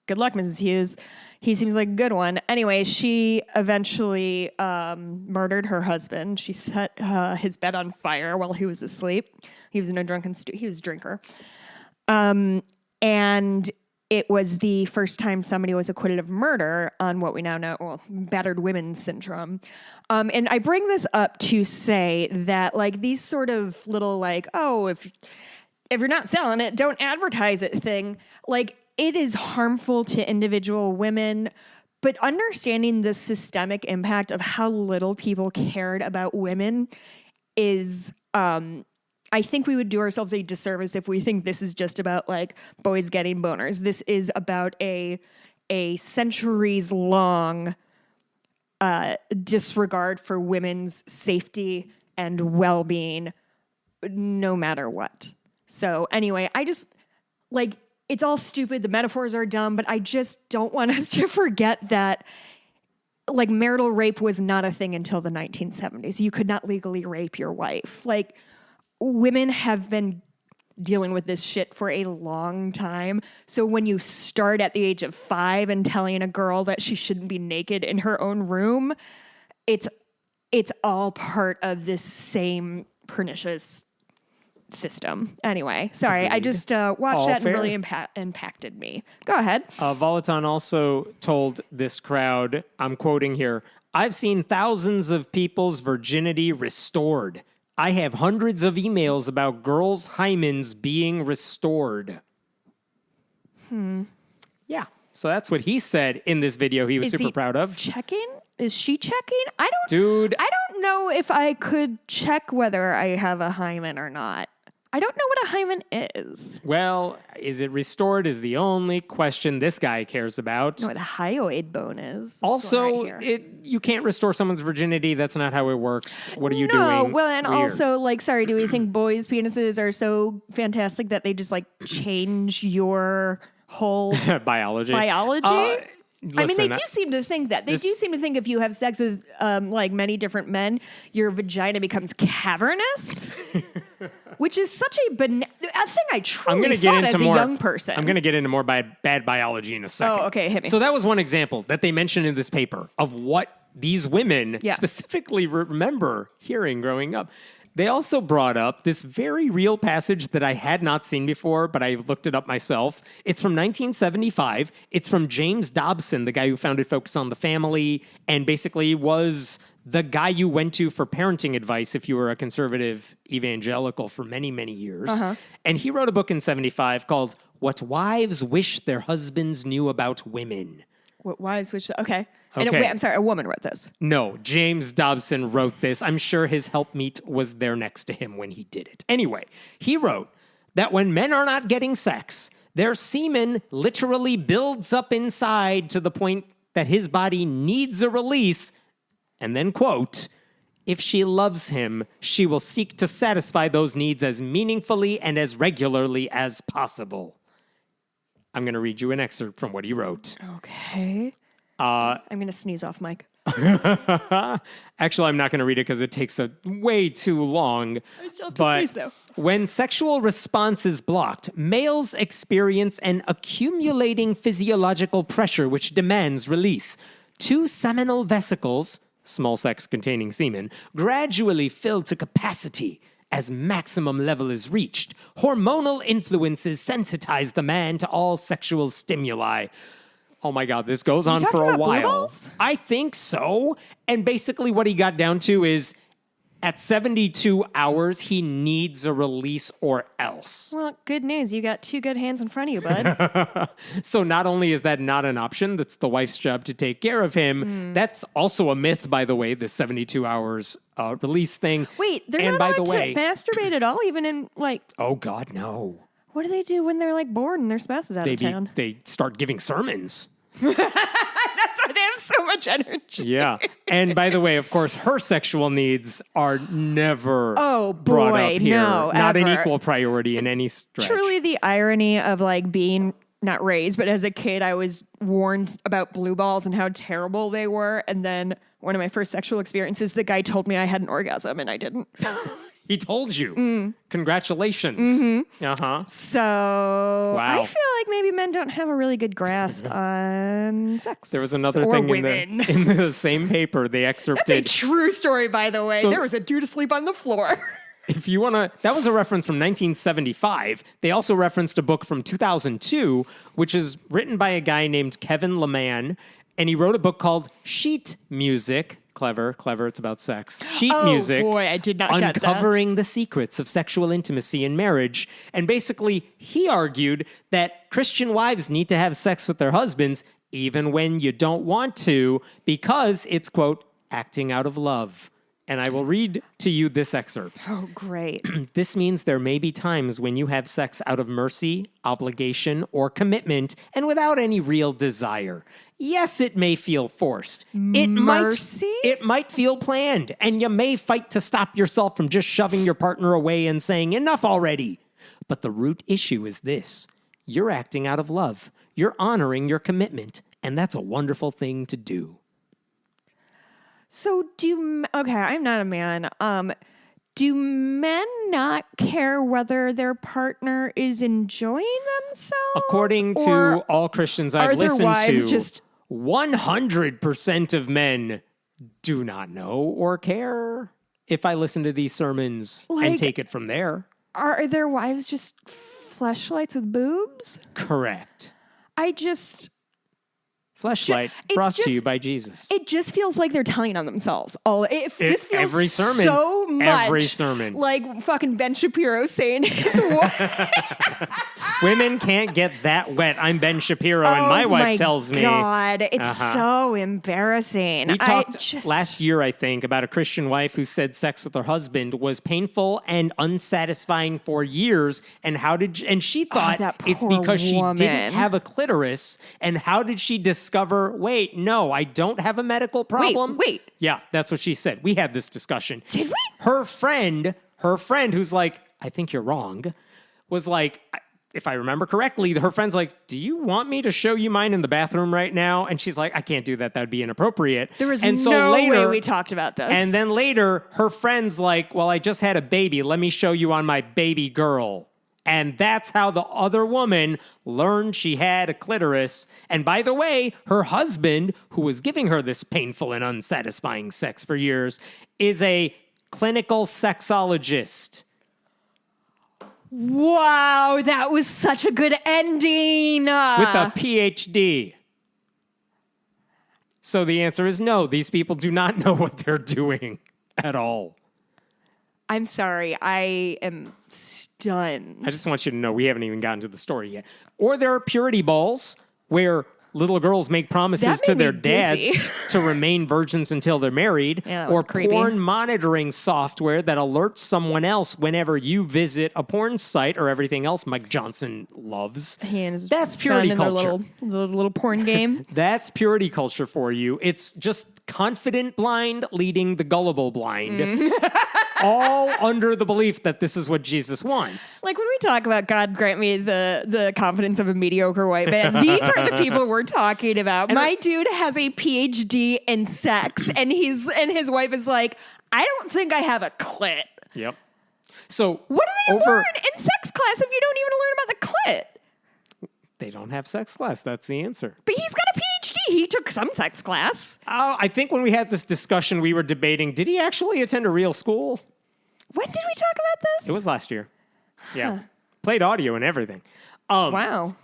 good luck, Mrs. Hughes. He seems like a good one. Anyway, she eventually murdered her husband. She set his bed on fire while he was asleep. He was in a he was a drinker. And it was the first time somebody was acquitted of murder on what we now know, battered women syndrome. And I bring this up to say that, like, these sort of little, like, oh, if you're not selling it, don't advertise it thing, like, it is harmful to individual women. But understanding the systemic impact of how little people cared about women is... I think we would do ourselves a disservice if we think this is just about like boys getting boners. This is about a centuries-long disregard for women's safety and well-being, no matter what. So anyway, I just like it's all stupid. The metaphors are dumb, but I just don't want us to forget that. Like marital rape was not a thing until the 1970s. You could not legally rape your wife. Like. Women have been dealing with this shit for a long time. So when you start at the age of 5 and telling a girl that she shouldn't be naked in her own room, it's all part of this same pernicious system. Anyway, sorry, Agreed. I just watched all that fair. and really impacted me. Go ahead. Volaton also told this crowd, I'm quoting here, I've seen thousands of people's virginity restored. I have hundreds of emails about girls' hymens being restored. Yeah. So that's what he said in this video he was super proud of. Checking? Is she checking? Dude. I don't know if I could check whether I have a hymen or not. I don't know what a hymen is. Well, is it restored is the only question this guy cares about. No, what the hyoid bone is. That's Also, what I hear. you can't restore someone's virginity. That's not how it works. What are you doing? No, well, and Weird. also, like, sorry, do we think boys' penises are so fantastic that they just, like, change your whole biology. I mean, they do seem to think that. They do seem to think if you have sex with, like, many different men, your vagina becomes cavernous, which is such a thing I truly thought as a young person. I'm going to get into more bad biology in a second. Oh, okay, hit me. So that was one example that they mentioned in this paper of what these women specifically remember hearing growing up. They also brought up this very real passage that I had not seen before, but I looked it up myself. It's from 1975. It's from James Dobson, the guy who founded Focus on the Family, and basically was the guy you went to for parenting advice if you were a conservative evangelical for many, many years. And he wrote a book in 75 called What Wives Wish Their Husbands Knew About Women. What wives wish? Okay. And Okay. wait, I'm sorry, a woman wrote this. No, James Dobson wrote this. I'm sure his helpmeet was there next to him when he did it. Anyway, he wrote that when men are not getting sex, their semen literally builds up inside to the point that his body needs a release. And then, quote, if she loves him, she will seek to satisfy those needs as meaningfully and as regularly as possible. I'm going to read you an excerpt from what he wrote. Okay. I'm going to sneeze off, Mike. Actually, I'm not going to read it because it takes way too long. I still have to sneeze, though. When sexual response is blocked, males experience an accumulating physiological pressure which demands release. Two seminal vesicles, small sacs containing semen, gradually fill to capacity. As maximum level is reached, hormonal influences sensitize the man to all sexual stimuli. Oh my God, this goes on for a while. Balls? I think so. And basically what he got down to is at 72 hours, he needs a release or else. Well, good news. You got two good hands in front of you, bud. So not only is that not an option, that's the wife's job to take care of him. That's also a myth, by the way, the 72 hours release thing. Wait, they're and not by allowed the way, to masturbate at all, even in, like... Oh, God, no. What do they do when they're, like, bored and their spouse is out of town? They start giving sermons. That's why they have so much energy. Yeah. And by the way, of course, her sexual needs are never Oh, brought boy, up here. no, Not an ever. equal priority in any stretch. Truly the irony of, like, being... not raised, but as a kid, I was warned about blue balls and how terrible they were. And then one of my first sexual experiences, the guy told me I had an orgasm and I didn't. He told you. Congratulations. Uh-huh. So Wow. I feel like maybe men don't have a really good grasp on sex. There was another or thing women. in the same paper. They That's a excerpted. true story, by the way. So- There was a dude asleep on the floor. If you want to, that was a reference from 1975. They also referenced a book from 2002, which is written by a guy named Kevin LeMan. And he wrote a book called Sheet Music. Clever, it's about sex. Sheet Music. Oh boy, I did not get that. Uncovering the secrets of sexual intimacy in marriage. And basically, he argued that Christian wives need to have sex with their husbands even when you don't want to, because it's, quote, acting out of love. And I will read to you this excerpt. Oh, great. This means there may be times when you have sex out of mercy, obligation, or commitment, and without any real desire. Yes, it may feel forced. Mercy? It might feel planned, and you may fight to stop yourself from just shoving your partner away and saying, enough already. But the root issue is this. You're acting out of love. You're honoring your commitment, and that's a wonderful thing to do. So okay, I'm not a man. Do men not care whether their partner is enjoying themselves? According to Or all Christians are I've their listened wives to, just 100% of men do not know or care if I listen to these sermons and Like- take it from there. are their wives just fleshlights with boobs? Correct. I just Fleshlight it's brought to you just- by Jesus. it just feels like they're telling on themselves. This feels every sermon, so much every sermon. like fucking Ben Shapiro saying his wife. Women can't get that wet. I'm Ben Shapiro, and my wife tells me. God, it's so embarrassing. We talked last year, I think, about a Christian wife who said sex with her husband was painful and unsatisfying for years. And she thought that it's poor because she woman. didn't have a clitoris. And how did she discover, wait, no, I don't have a medical problem? Wait. Yeah, that's what she said. We had this discussion. Did we? Her friend who's like, I think you're wrong, was like, if I remember correctly, her friend's like, do you want me to show you mine in the bathroom right now? And she's like, I can't do that. That would be inappropriate. There was no way we talked about this. And then later, her friend's like, well, I just had a baby. Let me show you on my baby girl. And that's how the other woman learned she had a clitoris. And by the way, her husband, who was giving her this painful and unsatisfying sex for years, is a clinical sexologist. Wow, that was such a good ending. With a PhD. So the answer is no. These people do not know what they're doing at all. I'm sorry. I am stunned. I just want you to know we haven't even gotten to the story yet. Or there are purity balls where little girls make promises That to made their me dizzy. dads to remain virgins until they're married. Yeah, that was or creepy. porn monitoring software that alerts someone else whenever you visit a porn site or everything else Mike Johnson loves. He and his That's son purity in their culture. little porn game. That's purity culture for you. It's just confident blind leading the gullible blind. All under the belief that this is what Jesus wants. Like when we talk about God grant me the confidence of a mediocre white man, these are the people we're talking about. My dude has a PhD in sex, and his wife is like, I don't think I have a clit. Yep. So What do they learn in sex class if you don't even learn about the clit? They don't have sex class. That's the answer. But he's got a PhD. He took some sex class. Oh, I think when we had this discussion, we were debating, did he actually attend a real school? When did we talk about this? It was last year. Yeah. Played audio and everything. Wow.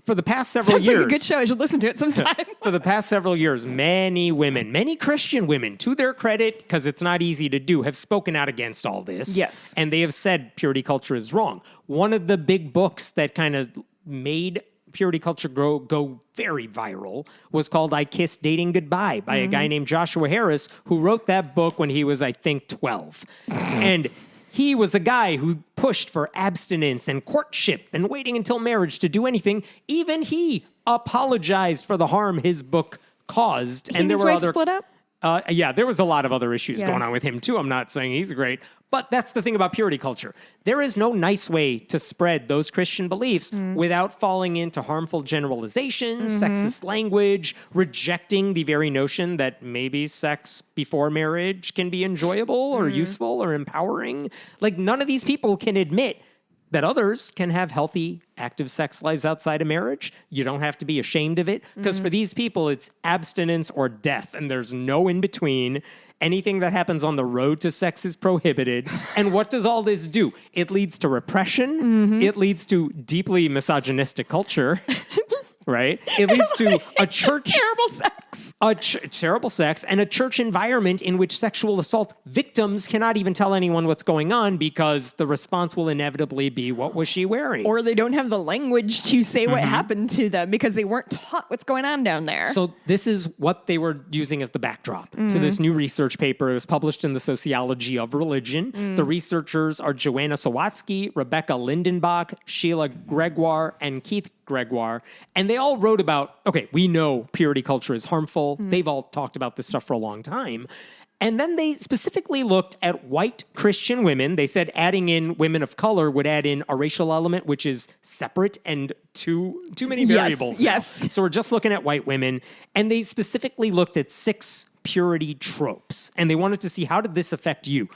For the past several Sounds years. like a good show. I should listen to it sometime. For the past several years, many women, many Christian women, to their credit, because it's not easy to do, have spoken out against all this. Yes. And they have said purity culture is wrong. One of the big books that kind of made purity culture go very viral was called I Kissed Dating Goodbye by a guy named Joshua Harris, who wrote that book when he was, I think, 12. And he was a guy who pushed for abstinence and courtship and waiting until marriage to do anything. Even he apologized for the harm his book caused. And there his were wife other split up? Yeah, there was a lot of other issues Yeah. going on with him too. I'm not saying he's great, but that's the thing about purity culture. There is no nice way to spread those Christian beliefs without falling into harmful generalizations, sexist language, rejecting the very notion that maybe sex before marriage can be enjoyable or useful or empowering. Like none of these people can admit that others can have healthy, active sex lives outside of marriage. You don't have to be ashamed of it, because for these people, it's abstinence or death, and there's no in between. Anything that happens on the road to sex is prohibited. And what does all this do? It leads to repression. It leads to deeply misogynistic culture. Right? It leads to a church. Terrible sex. Terrible sex and a church environment in which sexual assault victims cannot even tell anyone what's going on because the response will inevitably be, what was she wearing? Or they don't have the language to say what happened to them because they weren't taught what's going on down there. So this is what they were using as the backdrop to this new research paper. It was published in the Sociology of Religion. The researchers are Joanna Sawatsky, Rebecca Lindenbach, Sheila Gregoire, and Keith Gregoire. And they all wrote about, okay, we know purity culture is harmful. They've all talked about this stuff for a long time. And then they specifically looked at white Christian women. They said adding in women of color would add in a racial element, which is separate and too many variables. Yes. So we're just looking at white women. And they specifically looked at 6 purity tropes. And they wanted to see, how did this affect you?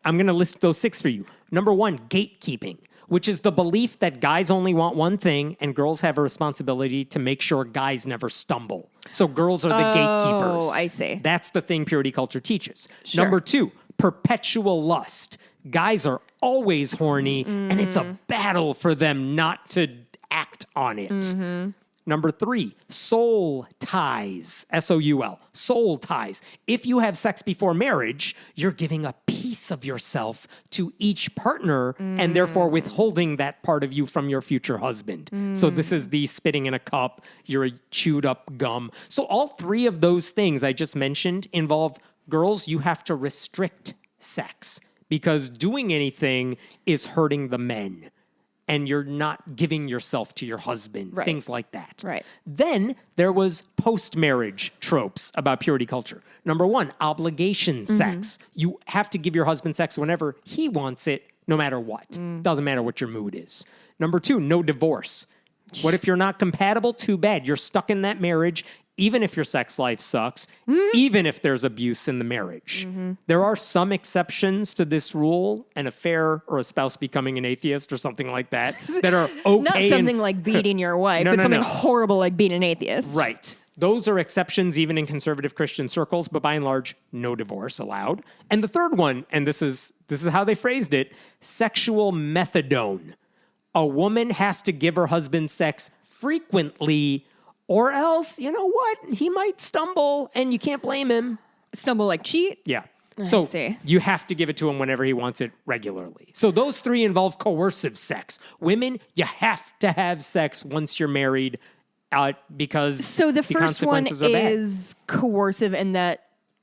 I'm going to list those 6 for you. Number 1, gatekeeping, which is the belief that guys only want one thing and girls have a responsibility to make sure guys never stumble. So girls are the gatekeepers. Oh, I see. That's the thing purity culture teaches. Sure. Number 2, perpetual lust. Guys are always horny, and it's a battle for them not to act on it. Number 3, soul ties, S-O-U-L, soul ties. If you have sex before marriage, you're giving a piece of yourself to each partner and therefore withholding that part of you from your future husband. So this is the spitting in a cup, you're a chewed up gum. So all 3 of those things I just mentioned involve girls, you have to restrict sex because doing anything is hurting the men. And you're not giving yourself to your husband, Right. things like that. Right. Then there was post-marriage tropes about purity culture. Number 1, obligation sex. You have to give your husband sex whenever he wants it, no matter what. Doesn't matter what your mood is. Number 2, no divorce. What if you're not compatible? Too bad. You're stuck in that marriage, even if your sex life sucks, even if there's abuse in the marriage. There are some exceptions to this rule, an affair or a spouse becoming an atheist or something like that, that are okay. Not something like beating your wife, No, but no, something no. horrible like being an atheist. Right. Those are exceptions even in conservative Christian circles, but by and large, no divorce allowed. And the third one, and this is how they phrased it, sexual methadone. A woman has to give her husband sex frequently, or else, you know what? He might stumble, and you can't blame him. Stumble like cheat? Yeah. I So see. you have to give it to him whenever he wants it regularly. So those three involve coercive sex. Women, you have to have sex once you're married because So the first one consequences are bad. is coercive in that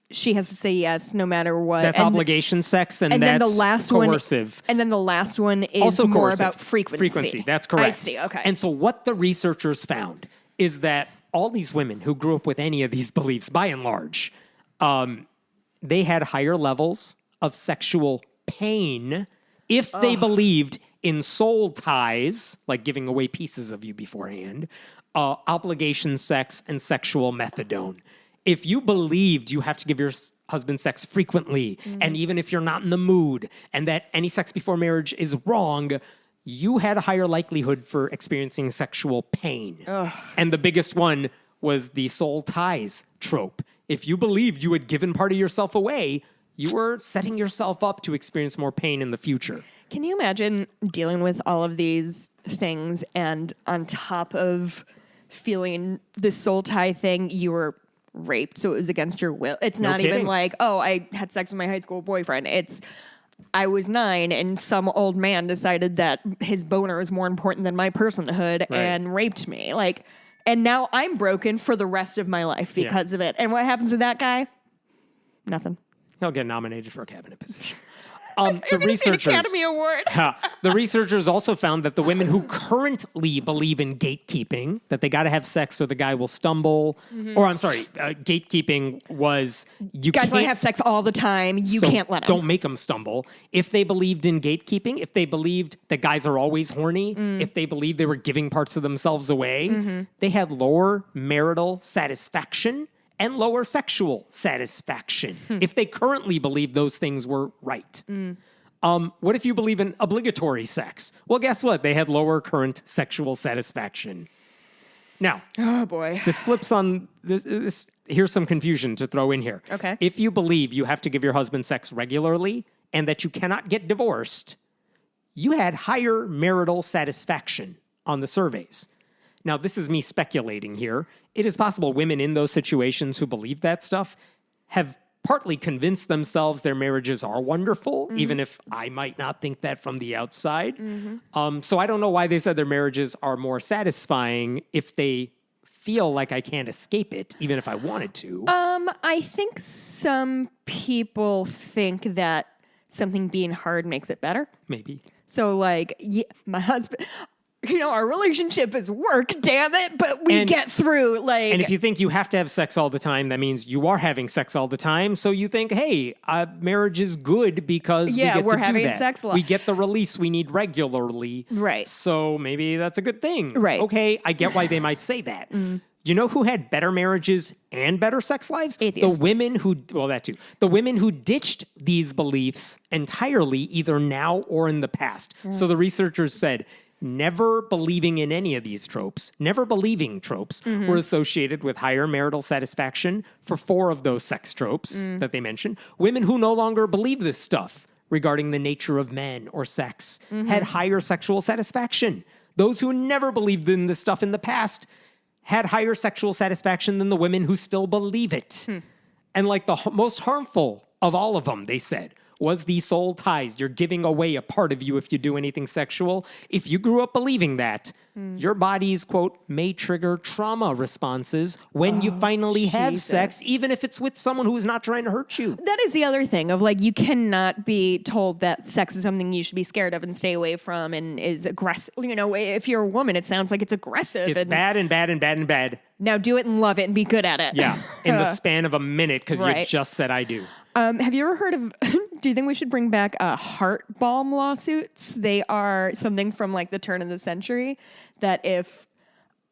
she has to say yes no matter what. That's and obligation sex, and then that's the last coercive. one, and then the last one is Also more coercive. about frequency. Frequency, that's correct. I see. Okay. And so what the researchers found is that all these women who grew up with any of these beliefs, by and large, they had higher levels of sexual pain if they believed in soul ties, like giving away pieces of you beforehand, obligation sex, and sexual methadone. If you believed you have to give your husband sex frequently, and even if you're not in the mood, and that any sex before marriage is wrong, you had a higher likelihood for experiencing sexual pain. And the biggest one was the soul ties trope. If you believed you had given part of yourself away, you were setting yourself up to experience more pain in the future. Can you imagine dealing with all of these things and on top of feeling this soul tie thing, you were raped, so it was against your will? It's not even kidding. like, oh, I had sex with my high school boyfriend. It's I was 9 and some old man decided that his boner is more important than my personhood and raped me. Like, and now I'm broken for the rest of my life because of it. And what happens to that guy? Nothing. He'll get nominated for a cabinet position. The researchers, Academy Award. The researchers also found that the women who currently believe in gatekeeping, that they got to have sex so the guy will stumble, or I'm sorry, gatekeeping was you Guys can't want to have sex all the time. You so can't let him. Don't make them stumble. If they believed in gatekeeping, if they believed that guys are always horny, if they believed they were giving parts of themselves away, they had lower marital satisfaction and lower sexual satisfaction if they currently believe those things were right. What if you believe in obligatory sex? Well, guess what? They had lower current sexual satisfaction. Now, Oh boy. this flips on this. Here's some confusion to throw in here. Okay. If you believe you have to give your husband sex regularly and that you cannot get divorced, you had higher marital satisfaction on the surveys. Now, this is me speculating here. It is possible women in those situations who believe that stuff have partly convinced themselves their marriages are wonderful, even if I might not think that from the outside. So I don't know why they said their marriages are more satisfying if they feel like I can't escape it, even if I wanted to. I think some people think that something being hard makes it better. Maybe. So, like, yeah, my husband, our relationship is work, damn it, but we get through. Like, And if you think you have to have sex all the time, that means you are having sex all the time. So you think, hey, marriage is good because we're to having do that. sex a lot. We get the release we need regularly. Right. So maybe that's a good thing. Right. Okay, I get why they might say that. You know who had better marriages and better sex lives? Atheists. The women who, well, that too. The women who ditched these beliefs entirely, either now or in the past. So the researchers said, never believing in any of these tropes, never believing tropes, were associated with higher marital satisfaction for 4 of those sex tropes that they mentioned. Women who no longer believe this stuff regarding the nature of men or sex had higher sexual satisfaction. Those who never believed in this stuff in the past had higher sexual satisfaction than the women who still believe it. And like the most harmful of all of them, they said, was the soul ties. You're giving away a part of you if you do anything sexual. If you grew up believing that, your body's, quote, may trigger trauma responses when you finally have sex, even if it's with someone who is not trying to hurt you. that is the other thing of like, you cannot be told that sex is something you should be scared of and stay away from and is aggressive. If you're a woman, it sounds like it's aggressive. It's bad and bad and bad and bad. Now do it and love it and be good at it. Yeah, in the span of a minute because you Right. just said I do. Have you ever heard of, do you think we should bring back heart balm lawsuits? They are something from like the turn of the century that if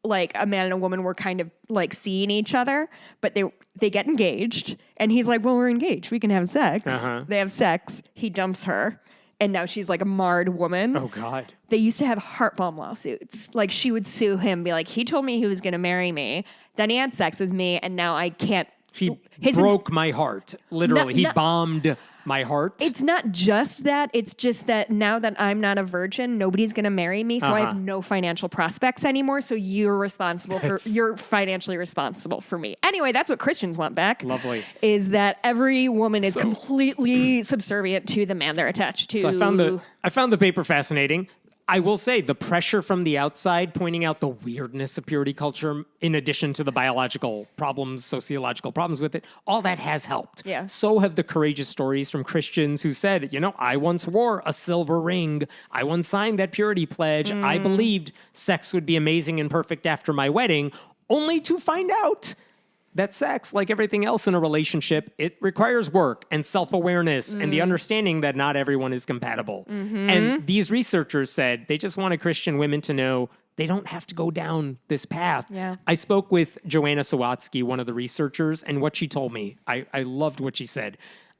like a man and a woman were kind of like seeing each other, but they get engaged and he's like, well, we're engaged. We can have sex. They have sex. He dumps her. and now she's like a marred woman. Oh, God. They used to have heart bomb lawsuits. Like she would sue him, be like, he told me he was going to marry me. Then he had sex with me, and now I can't. He broke my heart. Literally. He bombed my heart. It's not just that. It's just that now that I'm not a virgin, nobody's going to marry me. So I have no financial prospects anymore. So you're financially responsible for me. Anyway, that's what Christians want back. Lovely. Is that every woman is completely subservient to the man they're attached to. So I found the paper fascinating. I will say the pressure from the outside pointing out the weirdness of purity culture, in addition to the biological problems, sociological problems with it, all that has helped. Yeah. So have the courageous stories from Christians who said, I once wore a silver ring. I once signed that purity pledge. I believed sex would be amazing and perfect after my wedding, only to find out that sex, like everything else in a relationship, it requires work and self-awareness and the understanding that not everyone is compatible. And these researchers said they just wanted Christian women to know they don't have to go down this path. Yeah. I spoke with Joanna Sawatsky, one of the researchers, and what she told me, I loved what she said.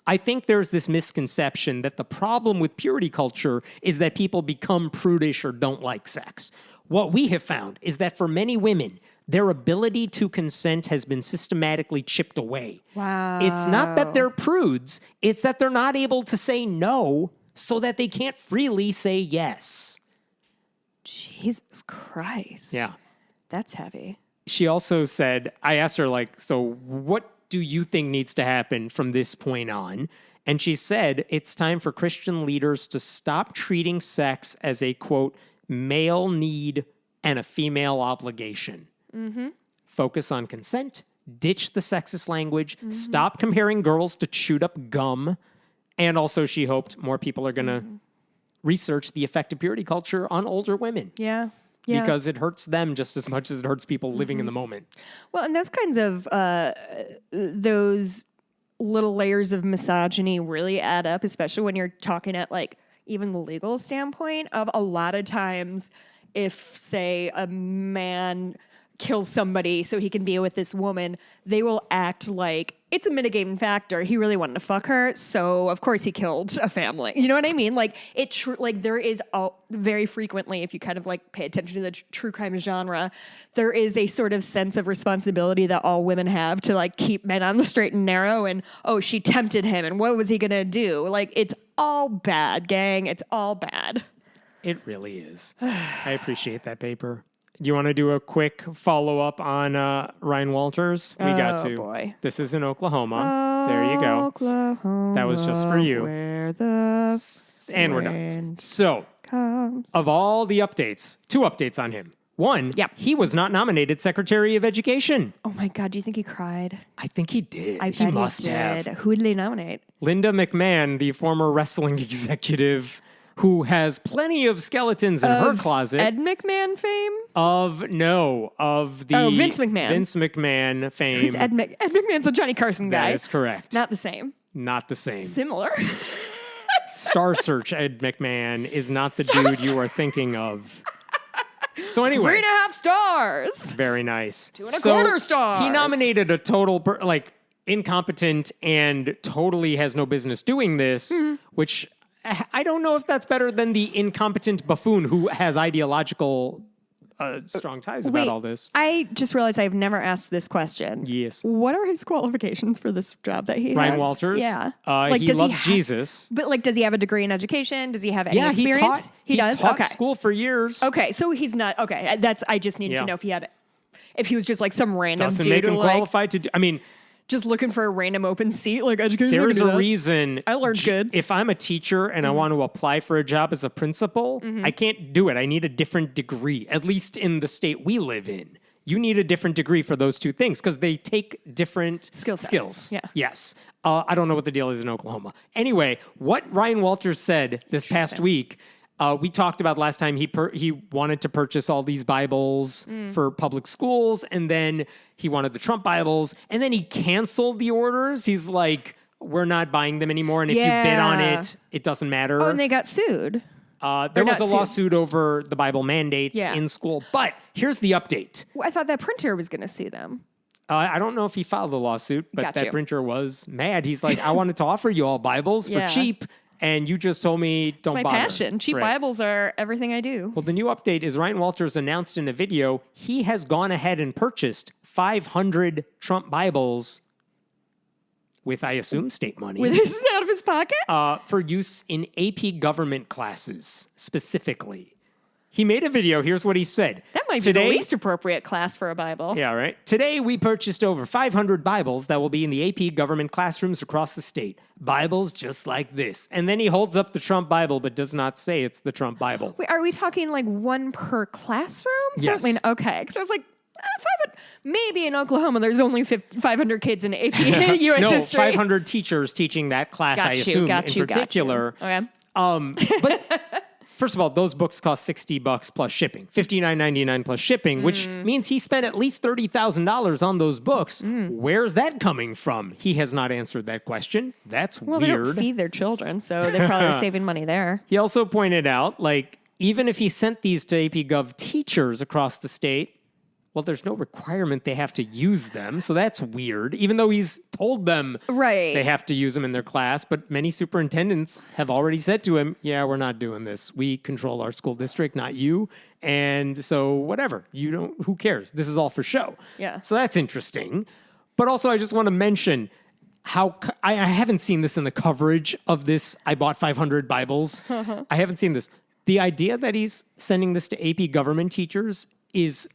I think there's this misconception that the problem with purity culture is that people become prudish or don't like sex. What we have found is that for many women, their ability to consent has been systematically chipped away. Wow. It's not that they're prudes, it's that they're not able to say no so that they can't freely say yes. Jesus Christ. Yeah. That's heavy. She also said, I asked her, so what do you think needs to happen from this point on? And she said, it's time for Christian leaders to stop treating sex as a, quote, male need and a female obligation. Focus on consent, ditch the sexist language, stop comparing girls to chewed up gum. And also she hoped more people are going to research the effect of purity culture on older women. Yeah. Because it hurts them just as much as it hurts people living in the moment. Well, and those kinds of, those little layers of misogyny really add up, especially when you're talking at even the legal standpoint of a lot of times if, say, a man kills somebody so he can be with this woman, they will act like it's a mitigating factor. He really wanted to fuck her, so of course he killed a family. You know what I mean? There is very frequently, if you kind of pay attention to the true crime genre, there is a sort of sense of responsibility that all women have to keep men on the straight and narrow. And she tempted him, and what was he gonna do? It's all bad, gang. It's all bad. It really is. I appreciate that paper. Do you want to do a quick follow-up on Ryan Walters? We got to. Oh, boy. This is in Oklahoma. There you go. Oklahoma, that was just for you. Where the and we're done. So, of all the updates, 2 updates on him. One, he was not nominated Secretary of Education. Oh, my God. Do you think he cried? I think he did. He must have. Who did they nominate? Linda McMahon, the former wrestling executive who has plenty of skeletons in her closet. Ed McMahon fame? Of the Vince McMahon. Vince McMahon fame. Who's Ed McMahon's the Johnny Carson guy. That is correct. Not the same. Not the same. Similar. Star Search Ed McMahon is not the dude you are thinking of. So anyway. 3.5 stars. Very nice. 2.25 stars. He nominated a total, incompetent and totally has no business doing this, which I don't know if that's better than the incompetent buffoon who has ideological strong ties about all this. I just realized I've never asked this question. Yes. What are his qualifications for this job that he has? Ryan Walters? Yeah. He loves Jesus. But does he have a degree in education? Does he have any experience? He does? taught school for years. Okay, so he's not, I just needed to know if he was just some random Doesn't dude make him qualified to do, just looking for a random open seat, education. There's a reason. I learned good. If I'm a teacher and I want to apply for a job as a principal, I can't do it. I need a different degree, at least in the state we live in. You need a different degree for those 2 things because they take different skills. Yeah. Yes. I don't know what the deal is in Oklahoma. Anyway, what Ryan Walters said this past week, we talked about last time he wanted to purchase all these Bibles for public schools, and then he wanted the Trump Bibles, and then he canceled the orders. He's like, we're not buying them anymore, and if you bid on it, it doesn't matter. Oh, and they got sued. There was a lawsuit over the Bible mandates in school, but here's the update. Well, I thought that printer was going to sue them. I don't know if he filed a lawsuit, but that printer was mad. He's like, I wanted to offer you all Bibles for cheap. and you just told me don't My bother. passion. Cheap Right. Bibles are everything I do. Well, the new update is Ryan Walters announced in a video he has gone ahead and purchased 500 Trump Bibles with, I assume, state money. With this out of his pocket? For use in AP government classes specifically. He made a video. Here's what he said. That might be the least appropriate class for a Bible. Yeah, right. Today, we purchased over 500 Bibles that will be in the AP government classrooms across the state. Bibles just like this. And then he holds up the Trump Bible, but does not say it's the Trump Bible. Wait, are we talking like one per classroom? Yes. Certainly. Okay. Because I was like, 500. Maybe in Oklahoma there's only 500 kids in AP U.S. No, history. 500 teachers teaching that class, I assume, in particular. Okay. But first of all, those books cost $60 plus shipping, $59.99 plus shipping, which means he spent at least $30,000 on those books. Where's that coming from? He has not answered that question. That's Well, weird. they don't feed their children, so they probably are saving money there. He also pointed out, like, even if he sent these to AP Gov teachers across the state, well, there's no requirement they have to use them, so that's weird, even though he's told them they have to use them in their class. But many superintendents have already said to him, yeah, we're not doing this. We control our school district, not you. And so whatever, you don't, who cares? This is all for show. Yeah. So that's interesting. But also, I just want to mention how I haven't seen this in the coverage of this. I bought 500 Bibles. I haven't seen this. The idea that he's sending this to AP government teachers is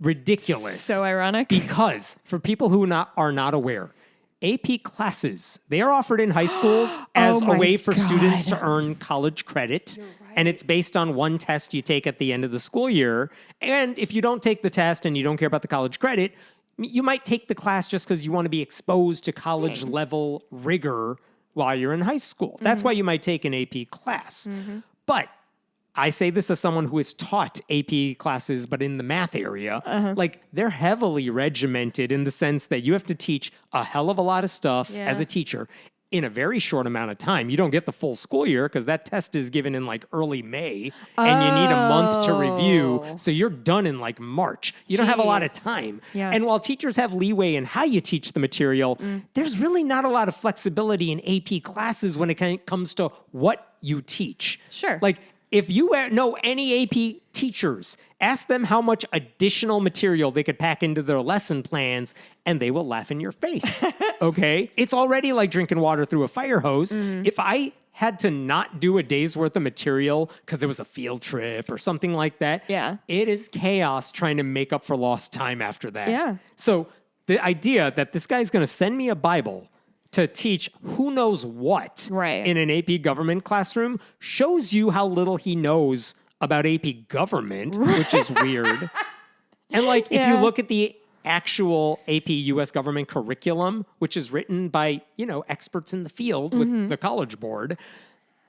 ridiculous. So ironic. Because for people who are not aware, AP classes, they are offered in high schools as a way for students to earn college credit. Right. And it's based on one test you take at the end of the school year. And if you don't take the test and you don't care about the college credit, you might take the class just because you want to be exposed to college level rigor while you're in high school. That's why you might take an AP class. But I say this as someone who has taught AP classes, but in the math area, like they're heavily regimented in the sense that you have to teach a hell of a lot of stuff as a teacher in a very short amount of time. You don't get the full school year because that test is given in like early May and you need a month to review. So you're done in like March. You don't have a lot of time. And while teachers have leeway in how you teach the material, there's really not a lot of flexibility in AP classes when it comes to what you teach. Sure. Like, if you know any AP teachers, ask them how much additional material they could pack into their lesson plans, and they will laugh in your face, okay? It's already like drinking water through a fire hose. If I had to not do a day's worth of material because there was a field trip or something like that, it is chaos trying to make up for lost time after that. So the idea that this guy's going to send me a Bible to teach who knows what in an AP government classroom shows you how little he knows about AP government, which is weird. And like, if you look at the actual AP US government curriculum, which is written by, experts in the field with the College Board,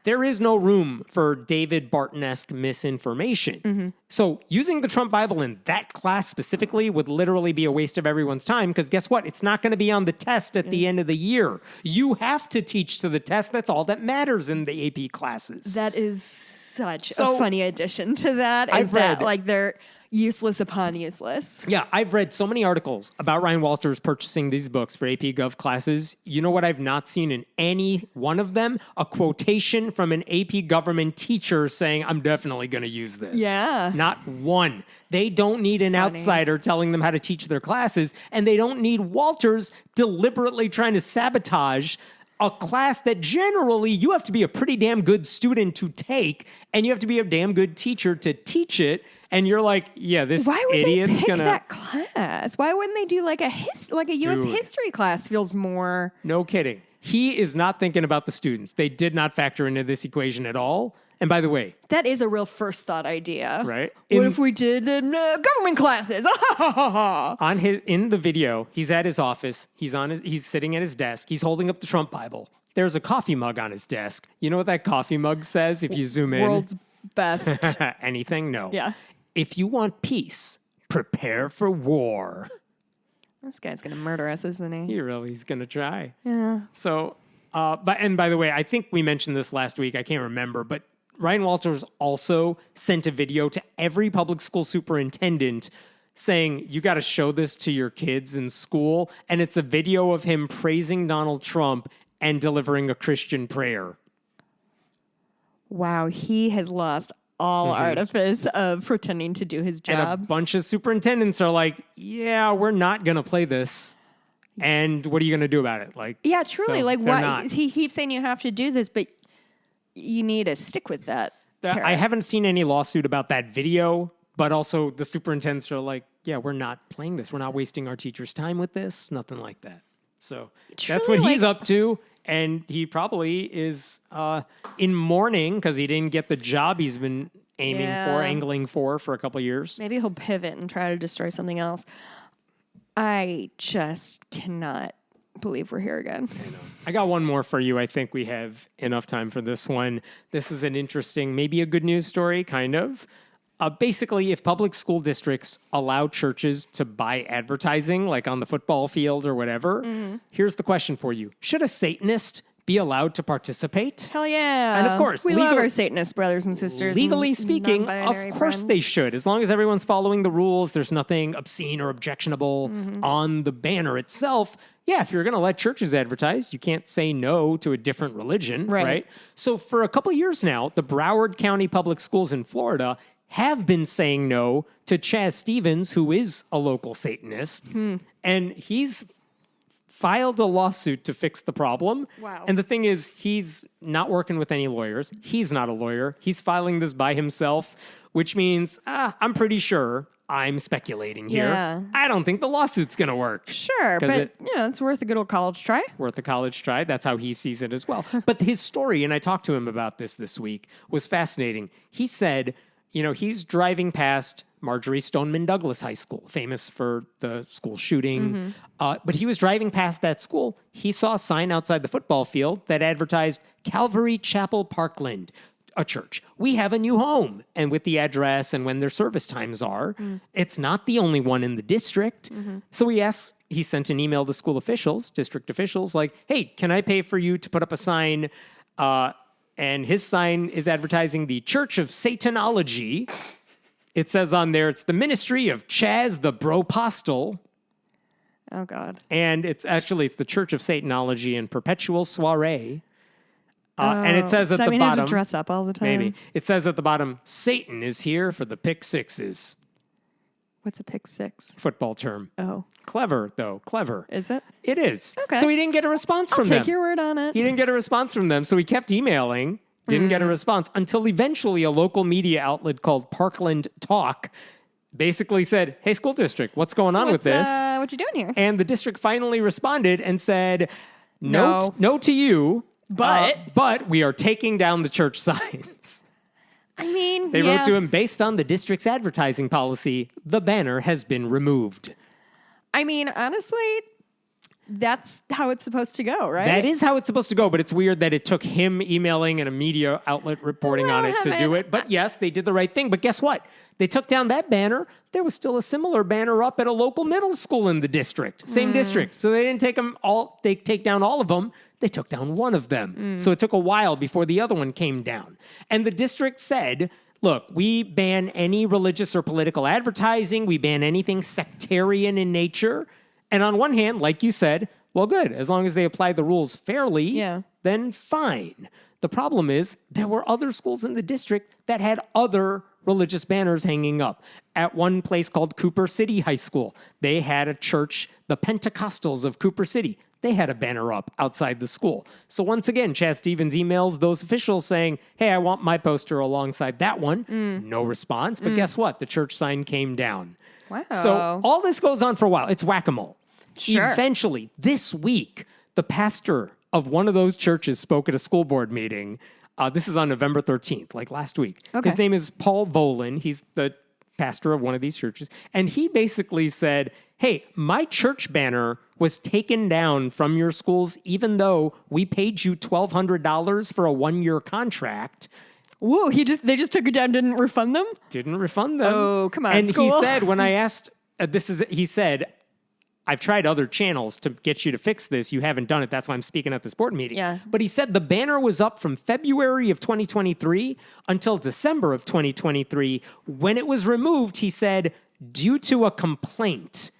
there is no room for David Barton-esque misinformation. So using the Trump Bible in that class specifically would literally be a waste of everyone's time because guess what? It's not going to be on the test at the end of the year. You have to teach to the test. That's all that matters in the AP classes. That is such a funny addition to that. Is that like they're useless upon useless. Yeah, I've read so many articles about Ryan Walters purchasing these books for AP Gov classes. You know what I've not seen in any one of them? A quotation from an AP government teacher saying, I'm definitely going to use this. Yeah. Not one. They don't need an outsider telling them how to teach their classes, and they don't need Walters deliberately trying to sabotage a class that generally you have to be a pretty damn good student to take, and you have to be a damn good teacher to teach it. And you're like, yeah, this idiot's pick gonna that class. Why wouldn't they do like a U.S. history class? Feels more. No kidding. He is not thinking about the students. They did not factor into this equation at all. And by the way, that is a real first thought idea, right? What if we did government classes? In the video, he's at his office. He's sitting at his desk. He's holding up the Trump Bible. There's a coffee mug on his desk. You know what that coffee mug says? If you zoom in, world's best. Anything? No. Yeah. If you want peace, prepare for war. This guy's gonna murder us, isn't he? He's gonna try. Yeah. So, and by the way, I think we mentioned this last week. I can't remember, but Ryan Walters also sent a video to every public school superintendent saying, you got to show this to your kids in school. And it's a video of him praising Donald Trump and delivering a Christian prayer. Wow, he has lost all artifice of pretending to do his And a job. bunch of superintendents are like, yeah, we're not going to play this. And what are you going to do about it? Like, Yeah, truly. so Like, they're why not. he keeps saying you have to do this, but you need to stick with that. I carrot. haven't seen any lawsuit about that video, but also the superintendents are like, yeah, we're not playing this. We're not wasting our teachers' time with this. Nothing like that. So that's Truly, what he's like- up to. And he probably is in mourning because he didn't get the job he's been angling for a couple of years. Maybe he'll pivot and try to destroy something else. I just cannot believe we're here again. I got one more for you. I think we have enough time for this one. This is an interesting, maybe a good news story, kind of. Basically, if public school districts allow churches to buy advertising, like on the football field or whatever, here's the question for you. Should a Satanist be allowed to participate? Hell yeah. And of course, we love our Satanist brothers and sisters. Legally and speaking, of non-binary course friends. they should. As long as everyone's following the rules, there's nothing obscene or objectionable on the banner itself. Yeah, if you're going to let churches advertise, you can't say no to a different religion, right? So for a couple of years now, the Broward County Public Schools in Florida have been saying no to Chaz Stevens, who is a local Satanist. And he's filed a lawsuit to fix the problem. Wow. And the thing is, he's not working with any lawyers. He's not a lawyer. He's filing this by himself, which means I'm pretty sure, I'm speculating here, Yeah. I don't think the lawsuit's going to work. Sure, 'Cause but it's worth a good old college try. Worth a college try. That's how he sees it as well. But his story, and I talked to him about this week, was fascinating. He said, he's driving past Marjorie Stoneman Douglas High School, famous for the school shooting. But he was driving past that school. He saw a sign outside the football field that advertised Calvary Chapel Parkland, a church. We have a new home. And with the address and when their service times are, it's not the only one in the district. So he sent an email to school officials, district officials, like, hey, can I pay for you to put up a sign? And his sign is advertising the Church of Satanology. It says on there, it's the ministry of Chaz the Bropostle. Oh, God. And it's the Church of Satanology and Perpetual Soiree. And it says at the I bottom, have to dress up all the time. maybe, it says at the bottom, Satan is here for the pick sixes. What's a pick six? Football term. Oh, Clever, though. Clever. is it? It is. Okay. So he didn't get a response I'll from them. take your word on it. He didn't get a response from them, so he kept emailing, didn't get a response, until eventually a local media outlet called Parkland Talk basically said, hey, school district, what's going on with this? What you doing here? And the district finally responded and said, no to you, but we are taking down the church signs. I mean, They wrote to him, based on the district's advertising policy, the banner has been removed. I mean, honestly, that's how it's supposed to go, right? That is how it's supposed to go, but it's weird that it took him emailing and a media outlet reporting on it to do it. But yes, they did the right thing. But guess what? They took down that banner. There was still a similar banner up at a local middle school in the district, same district. So they didn't take them all. They take down all of them. They took down one of them. So it took a while before the other one came down. And the district said, look, we ban any religious or political advertising. We ban anything sectarian in nature. And on one hand, like you said, well, good. As long as they apply the rules fairly, then fine. The problem is there were other schools in the district that had other religious banners hanging up. At one place called Cooper City High School, they had a church, the Pentecostals of Cooper City. They had a banner up outside the school. So once again, Chaz Stevens emails those officials saying, hey, I want my poster alongside that one. No response. But guess what? The church sign came down. Wow. So all this goes on for a while. It's whack-a-mole. Sure. Eventually, this week, the pastor of one of those churches spoke at a school board meeting. This is on November 13th, like last week. Okay. His name is Paul Volin. He's the pastor of one of these churches. And he basically said, hey, my church banner was taken down from your schools, even though we paid you $1,200 for a 1-year contract. Whoa, they just took it down, didn't refund them? Didn't refund them. Oh, come on, And school. he said, when I asked, he said, I've tried other channels to get you to fix this. You haven't done it. That's why I'm speaking at this board meeting. Yeah. But he said the banner was up from February of 2023 until December of 2023. When it was removed, he said, due to a complaint.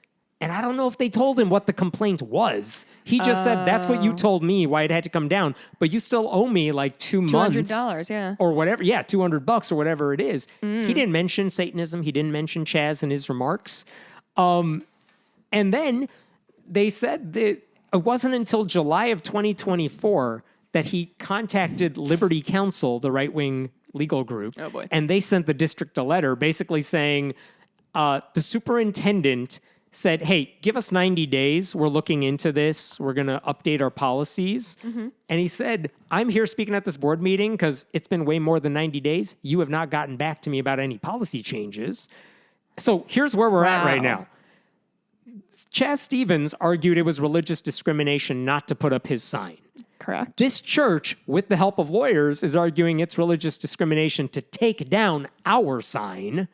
And I don't know if they told him what the complaint was. He just said, that's what you told me, why it had to come down. But you still owe me like 2 months. $200, yeah. Or whatever. Yeah, $200 or whatever it is. He didn't mention Satanism. He didn't mention Chaz in his remarks. And then they said that it wasn't until July of 2024 that he contacted Liberty Counsel, the right-wing legal group. Oh, boy. And they sent the district a letter basically saying the superintendent said, hey, give us 90 days. We're looking into this. We're going to update our policies. And he said, I'm here speaking at this board meeting because it's been way more than 90 days. You have not gotten back to me about any policy changes. So here's where we're at right now. Chaz Stevens argued it was religious discrimination not to put up his sign. Correct. This church, with the help of lawyers, is arguing it's religious discrimination to take down our sign,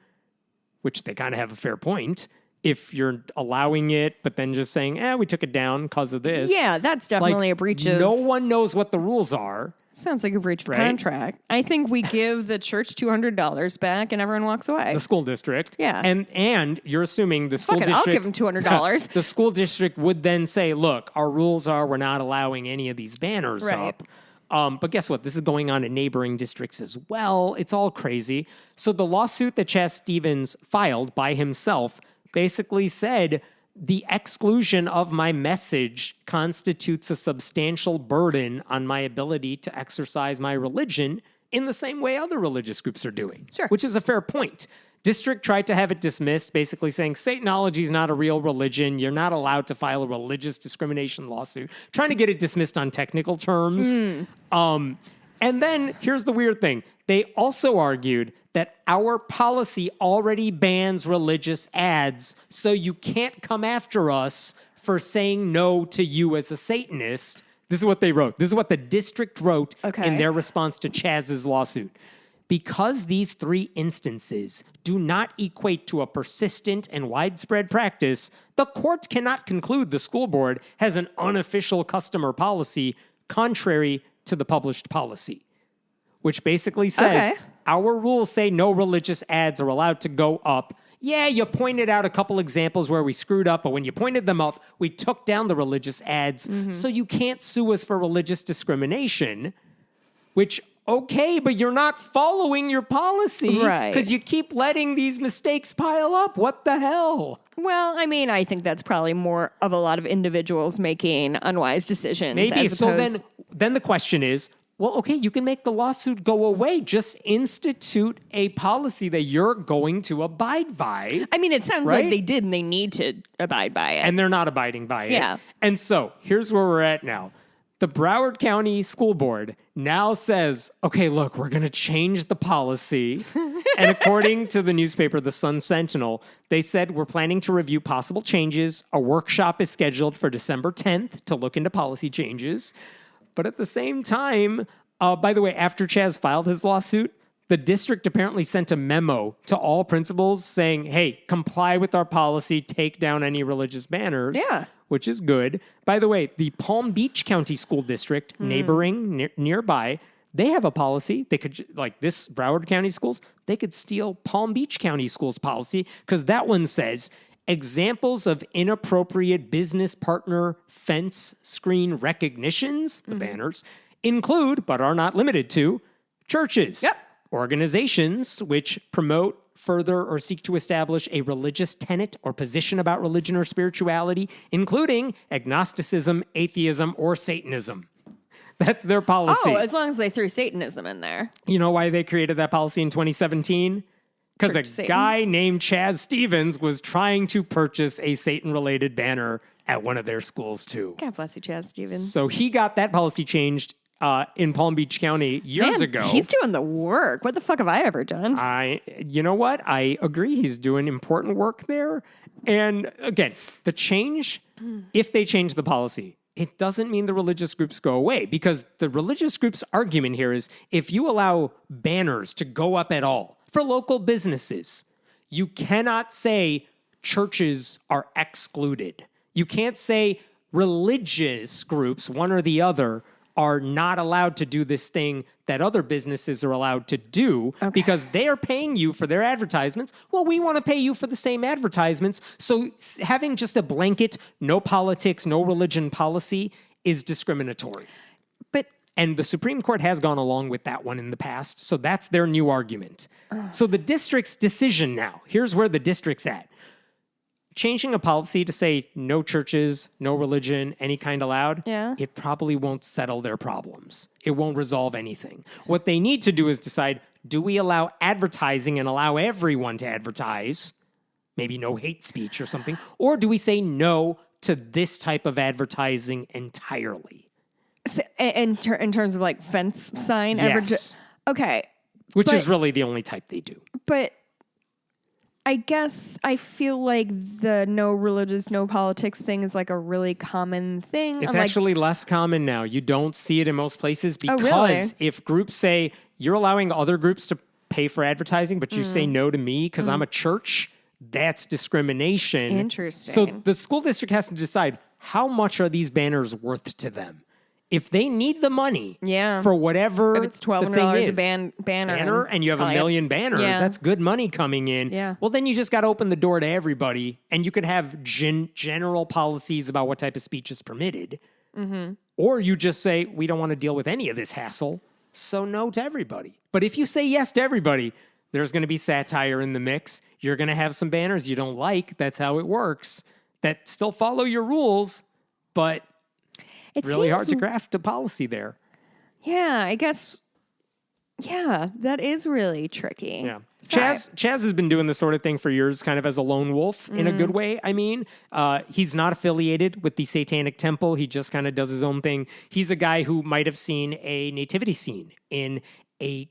which they kind of have a fair point. If you're allowing it, but then just saying, we took it down because of this. Yeah, that's definitely a breach of... No one knows what the rules are. Sounds like a breach of contract. I think we give the church $200 back and everyone walks away. The school district. Yeah. And you're assuming the school district... I'll give them $200. The school district would then say, look, our rules are we're not allowing any of these banners up. But guess what? This is going on in neighboring districts as well. It's all crazy. So the lawsuit that Chaz Stevens filed by himself basically said the exclusion of my message constitutes a substantial burden on my ability to exercise my religion in the same way other religious groups are doing. Sure. Which is a fair point. District tried to have it dismissed, basically saying Satanology is not a real religion. You're not allowed to file a religious discrimination lawsuit. Trying to get it dismissed on technical terms. And then here's the weird thing. They also argued that our policy already bans religious ads, so you can't come after us for saying no to you as a Satanist. This is what they wrote. This is what the district wrote in their response to Chaz's lawsuit. Because these 3 instances do not equate to a persistent and widespread practice, the court cannot conclude the school board has an unofficial customer policy contrary to the published policy, which basically says our rules say no religious ads are allowed to go up. Yeah, you pointed out a couple examples where we screwed up, but when you pointed them up, we took down the religious ads, so you can't sue us for religious discrimination, which... Okay, but you're not following your policy because you keep letting these mistakes pile up. What the hell? Well, I mean, I think that's probably more of a lot of individuals making unwise decisions. Maybe. So then the question is, well, okay, you can make the lawsuit go away. Just institute a policy that you're going to abide by. I mean, it sounds like they did and they need to abide by it. And they're not abiding by it. Yeah. And so here's where we're at now. The Broward County School Board now says, okay, look, we're going to change the policy. And according to the newspaper, the Sun Sentinel, they said we're planning to review possible changes. A workshop is scheduled for December 10th to look into policy changes. But at the same time, by the way, after Chaz filed his lawsuit, the district apparently sent a memo to all principals saying, hey, comply with our policy, take down any religious banners. Yeah. Which is good. By the way, the Palm Beach County School District, neighboring, nearby, they have a policy. They could, like this Broward County schools, they could steal Palm Beach County schools policy because that one says examples of inappropriate business partner fence screen recognitions, the banners, include, but are not limited to, churches, organizations which promote, further, or seek to establish a religious tenet or position about religion or spirituality, including agnosticism, atheism, or Satanism. That's their policy. Oh, as long as they threw Satanism in there. You know why they created that policy in 2017? Because a guy named Chaz Stevens was trying to purchase a Satan-related banner at one of their schools, too. God bless you, Chaz Stevens. So he got that policy changed in Palm Beach County years ago. He's doing the work. What the fuck have I ever done? You know what? I agree. He's doing important work there. And again, the change, if they change the policy, it doesn't mean the religious groups go away, because the religious groups' argument here is if you allow banners to go up at all for local businesses, you cannot say churches are excluded. You can't say religious groups, one or the other, are not allowed to do this thing that other businesses are allowed to do because they are paying you for their advertisements. Well, we want to pay you for the same advertisements. So having just a blanket, no politics, no religion policy is discriminatory. And the Supreme Court has gone along with that one in the past. So that's their new argument. So the district's decision now, here's where the district's at. Changing a policy to say no churches, no religion, any kind allowed, it probably won't settle their problems. It won't resolve anything. What they need to do is decide, do we allow advertising and allow everyone to advertise? Maybe no hate speech or something. Or do we say no to this type of advertising entirely? So, in terms of like fence sign? Yes. Okay. Which is really the only type they do. But I guess I feel like the no religious, no politics thing is like a really common thing. It's actually less common now. You don't see it in most places because if groups say you're allowing other groups to pay for advertising, but you say no to me because I'm a church, that's discrimination. Interesting. So the school district has to decide how much are these banners worth to them. If they need the money for whatever if it's $1,200 a banner and you have 1 million banners, that's good money coming in. Yeah. Well, then you just got to open the door to everybody, and you could have general policies about what type of speech is permitted. Or you just say, we don't want to deal with any of this hassle, so no to everybody. But if you say yes to everybody, there's going to be satire in the mix. You're going to have some banners you don't like. That's how it works. That still follow your rules, but it's really hard to craft a policy there. Yeah, I guess. Yeah, that is really tricky. Yeah. Chaz has been doing this sort of thing for years, kind of as a lone wolf in a good way. I mean, he's not affiliated with the Satanic Temple. He just kind of does his own thing. He's a guy who might have seen a nativity scene in a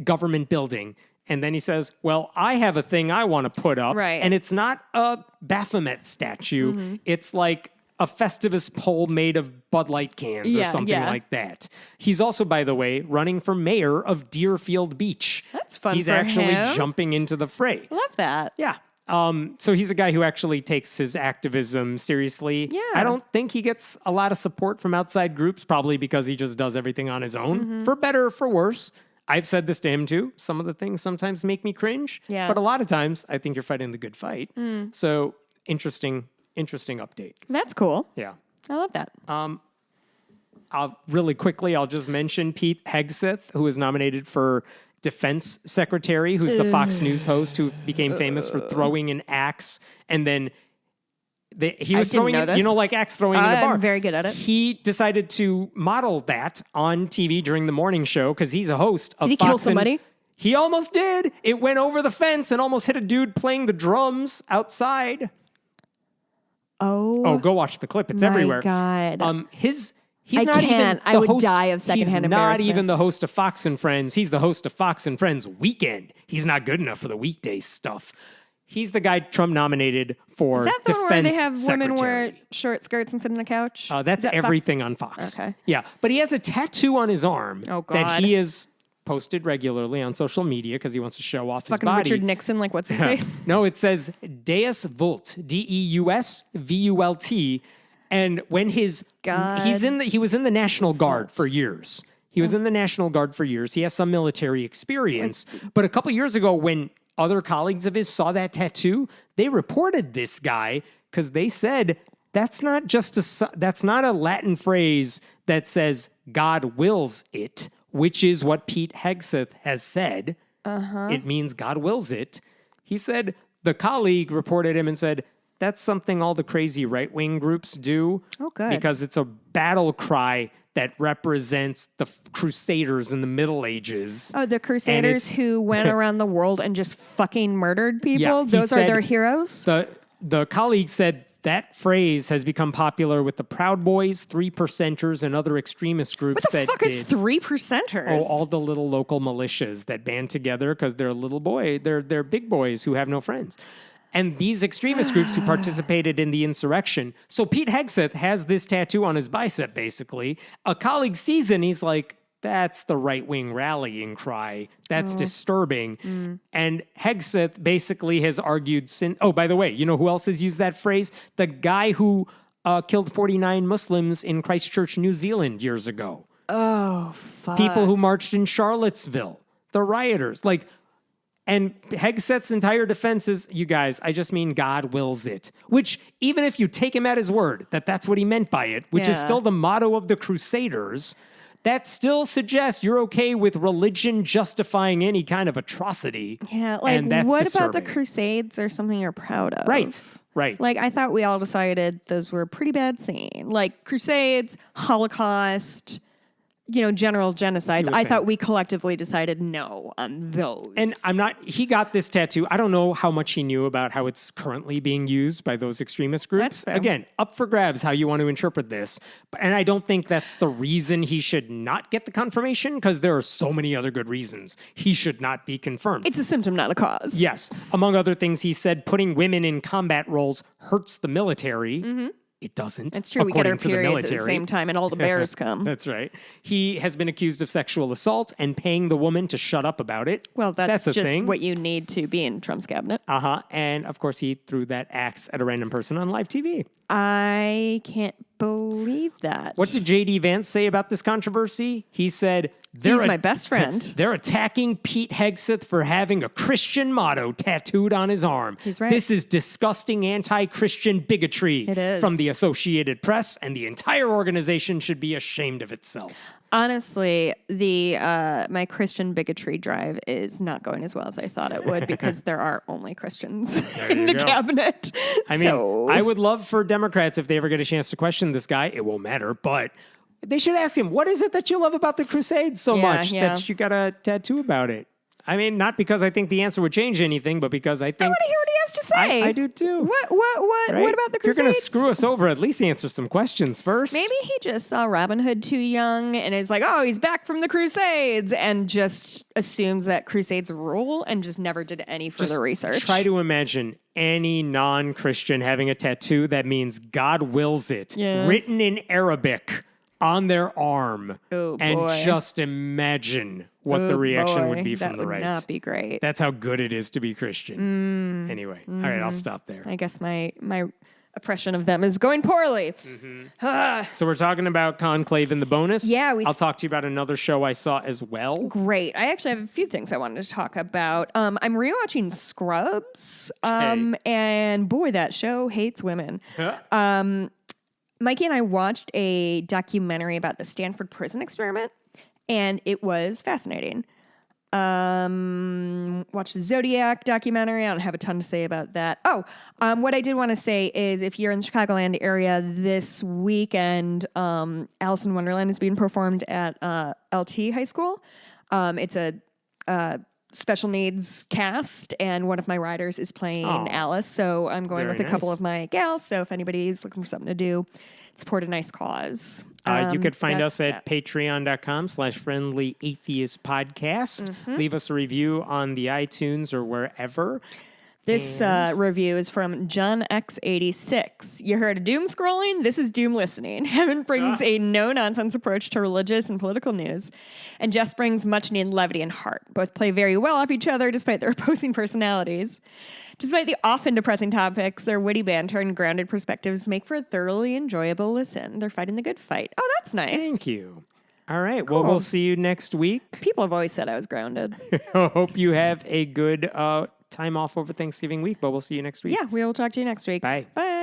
government building. And then he says, well, I have a thing I want to put up. Right. And it's not a Baphomet statue. It's like a Festivus pole made of Bud Light cans or something like that. He's also, by the way, running for mayor of Deerfield Beach. That's fun. He's actually jumping into the fray. Love that. Yeah. So he's a guy who actually takes his activism seriously. Yeah. I don't think he gets a lot of support from outside groups, probably because he just does everything on his own, for better or for worse. I've said this to him too. Some of the things sometimes make me cringe. Yeah. But a lot of times, I think you're fighting the good fight. So interesting update. That's cool. Yeah. I love that. I'll just mention Pete Hegseth, who was nominated for defense secretary, who's the Fox News host who became famous for throwing an axe. And then he was throwing it, like axe throwing in the bar. I'm very good at it. He decided to model that on TV during the morning show because he's a host of Fox. Did he kill somebody? He almost did. It went over the fence and almost hit a dude playing the drums outside. Oh, go watch the clip. It's everywhere. God. He's not even the I would host. Die of secondhand He's not embarrassment. even the host of Fox and Friends. He's the host of Fox and Friends Weekend. He's not good enough for the weekday stuff. He's the guy Trump nominated for defense secretary. Is that the one where they have women wear short skirts and sit on a couch? That's everything on Fox. Okay. Yeah, but he has a tattoo on his arm that he has posted regularly on social media because he wants to show off his body. Richard Nixon, like what's his face? No, it says Deus Vult, Deus Vult, and when he was in the National Guard for years. He was in the National Guard for years. He has some military experience, but a couple years ago, when other colleagues of his saw that tattoo, they reported this guy because they said that's not a Latin phrase that says God wills it, which is what Pete Hegseth has said. It means God wills it. He said the colleague reported him and said, that's something all the crazy right-wing groups do. Oh, good. Because it's a battle cry that represents the Crusaders in the Middle Ages. Oh, the Crusaders who went around the world and just fucking murdered people? Yeah, Those are their heroes? The colleague said that phrase has become popular with the Proud Boys, Three Percenters, and other extremist groups what the fuck is Three Percenters? Oh, all the little local militias that band together because they're they're big boys who have no friends. And these extremist groups who participated in the insurrection. So Pete Hegseth has this tattoo on his bicep, basically. A colleague sees it and he's like, that's the right-wing rallying cry. That's disturbing. And Hegseth basically has argued by the way, you know who else has used that phrase? The guy who killed 49 Muslims in Christchurch, New Zealand years ago. Oh, fuck. People who marched in Charlottesville, the rioters. And Hegseth's entire defense is, you guys, I just mean God wills it. Which, even if you take him at his word, that that's what he meant by it, which is still the motto of the Crusaders, that still suggests you're okay with religion justifying any kind of atrocity. Yeah, and that's what disturbing. about the Crusades or something you're proud of? Right. I thought we all decided those were a pretty bad scene. Crusades, Holocaust, general genocides. I thought we collectively decided no on those. And he got this tattoo. I don't know how much he knew about how it's currently being used by those extremist groups. That's fair. Again, up for grabs how you want to interpret this. And I don't think that's the reason he should not get the confirmation, because there are so many other good reasons he should not be confirmed. It's a symptom, not a cause. Yes. Among other things, he said putting women in combat roles hurts the military. Mm-hmm. It doesn't. It's true. We get our periods at the same time and all the bears come. That's right. He has been accused of sexual assault and paying the woman to shut up about it. Well, that's a just thing. what you need to be in Trump's cabinet. And of course, he threw that axe at a random person on live TV. I can't believe that. What did J.D. Vance say about this controversy? He said, he's my best friend. They're attacking Pete Hegseth for having a Christian motto tattooed on his arm. He's right. This is disgusting anti-Christian bigotry. It is. From the Associated Press, and the entire organization should be ashamed of itself. Honestly, my Christian bigotry drive is not going as well as I thought it would, because there are only Christians in the cabinet. I mean, I would love for Democrats, if they ever get a chance to question this guy, it won't matter, but they should ask him, what is it that you love about the Crusades so much that you got a tattoo about it? I mean, not because I think the answer would change anything, but because I think... I want to hear what he has to say. I do too. What Right? about the Crusades? If you're going to screw us over, at least answer some questions first. Maybe he just saw Robin Hood too young and is like, oh, he's back from the Crusades, and just assumes that Crusades rule and just never did any further research. Try to imagine any non-Christian having a tattoo that means God wills it, written in Arabic on their arm. Oh, and boy. just imagine what the reaction would be from the right. That would not be great. That's how good it is to be Christian. Anyway, all right, I'll stop there. I guess my oppression of them is going poorly. So we're talking about Conclave in the bonus. Yeah, I'll talk to you about another show I saw as well. Great. I actually have a few things I wanted to talk about. I'm rewatching Scrubs, and boy, that show hates women. Mikey and I watched a documentary about the Stanford prison experiment, and it was fascinating. Watched the Zodiac documentary. I don't have a ton to say about that. What I did want to say is, if you're in the Chicagoland area this weekend, Alice in Wonderland is being performed at LT High School. It's a special needs cast, and one of my riders is playing Alice, so I'm going with a couple of my gals. So if anybody's looking for something to do, support a nice cause. You could find us at patreon.com/friendly atheist podcast. Leave us a review on the iTunes or wherever. This review is from John X86. You heard of doom scrolling? This is doom listening. Heaven brings a no-nonsense approach to religious and political news, and Jess brings much-needed levity and heart. Both play very well off each other despite their opposing personalities. Despite the often depressing topics, their witty banter and grounded perspectives make for a thoroughly enjoyable listen. They're fighting the good fight. Oh, that's nice. Thank you. All right. Cool. Well, we'll see you next week. People have always said I was grounded. Hope you have a good time off over Thanksgiving week, but we'll see you next week. Yeah, we will talk to you next week. Bye. Bye.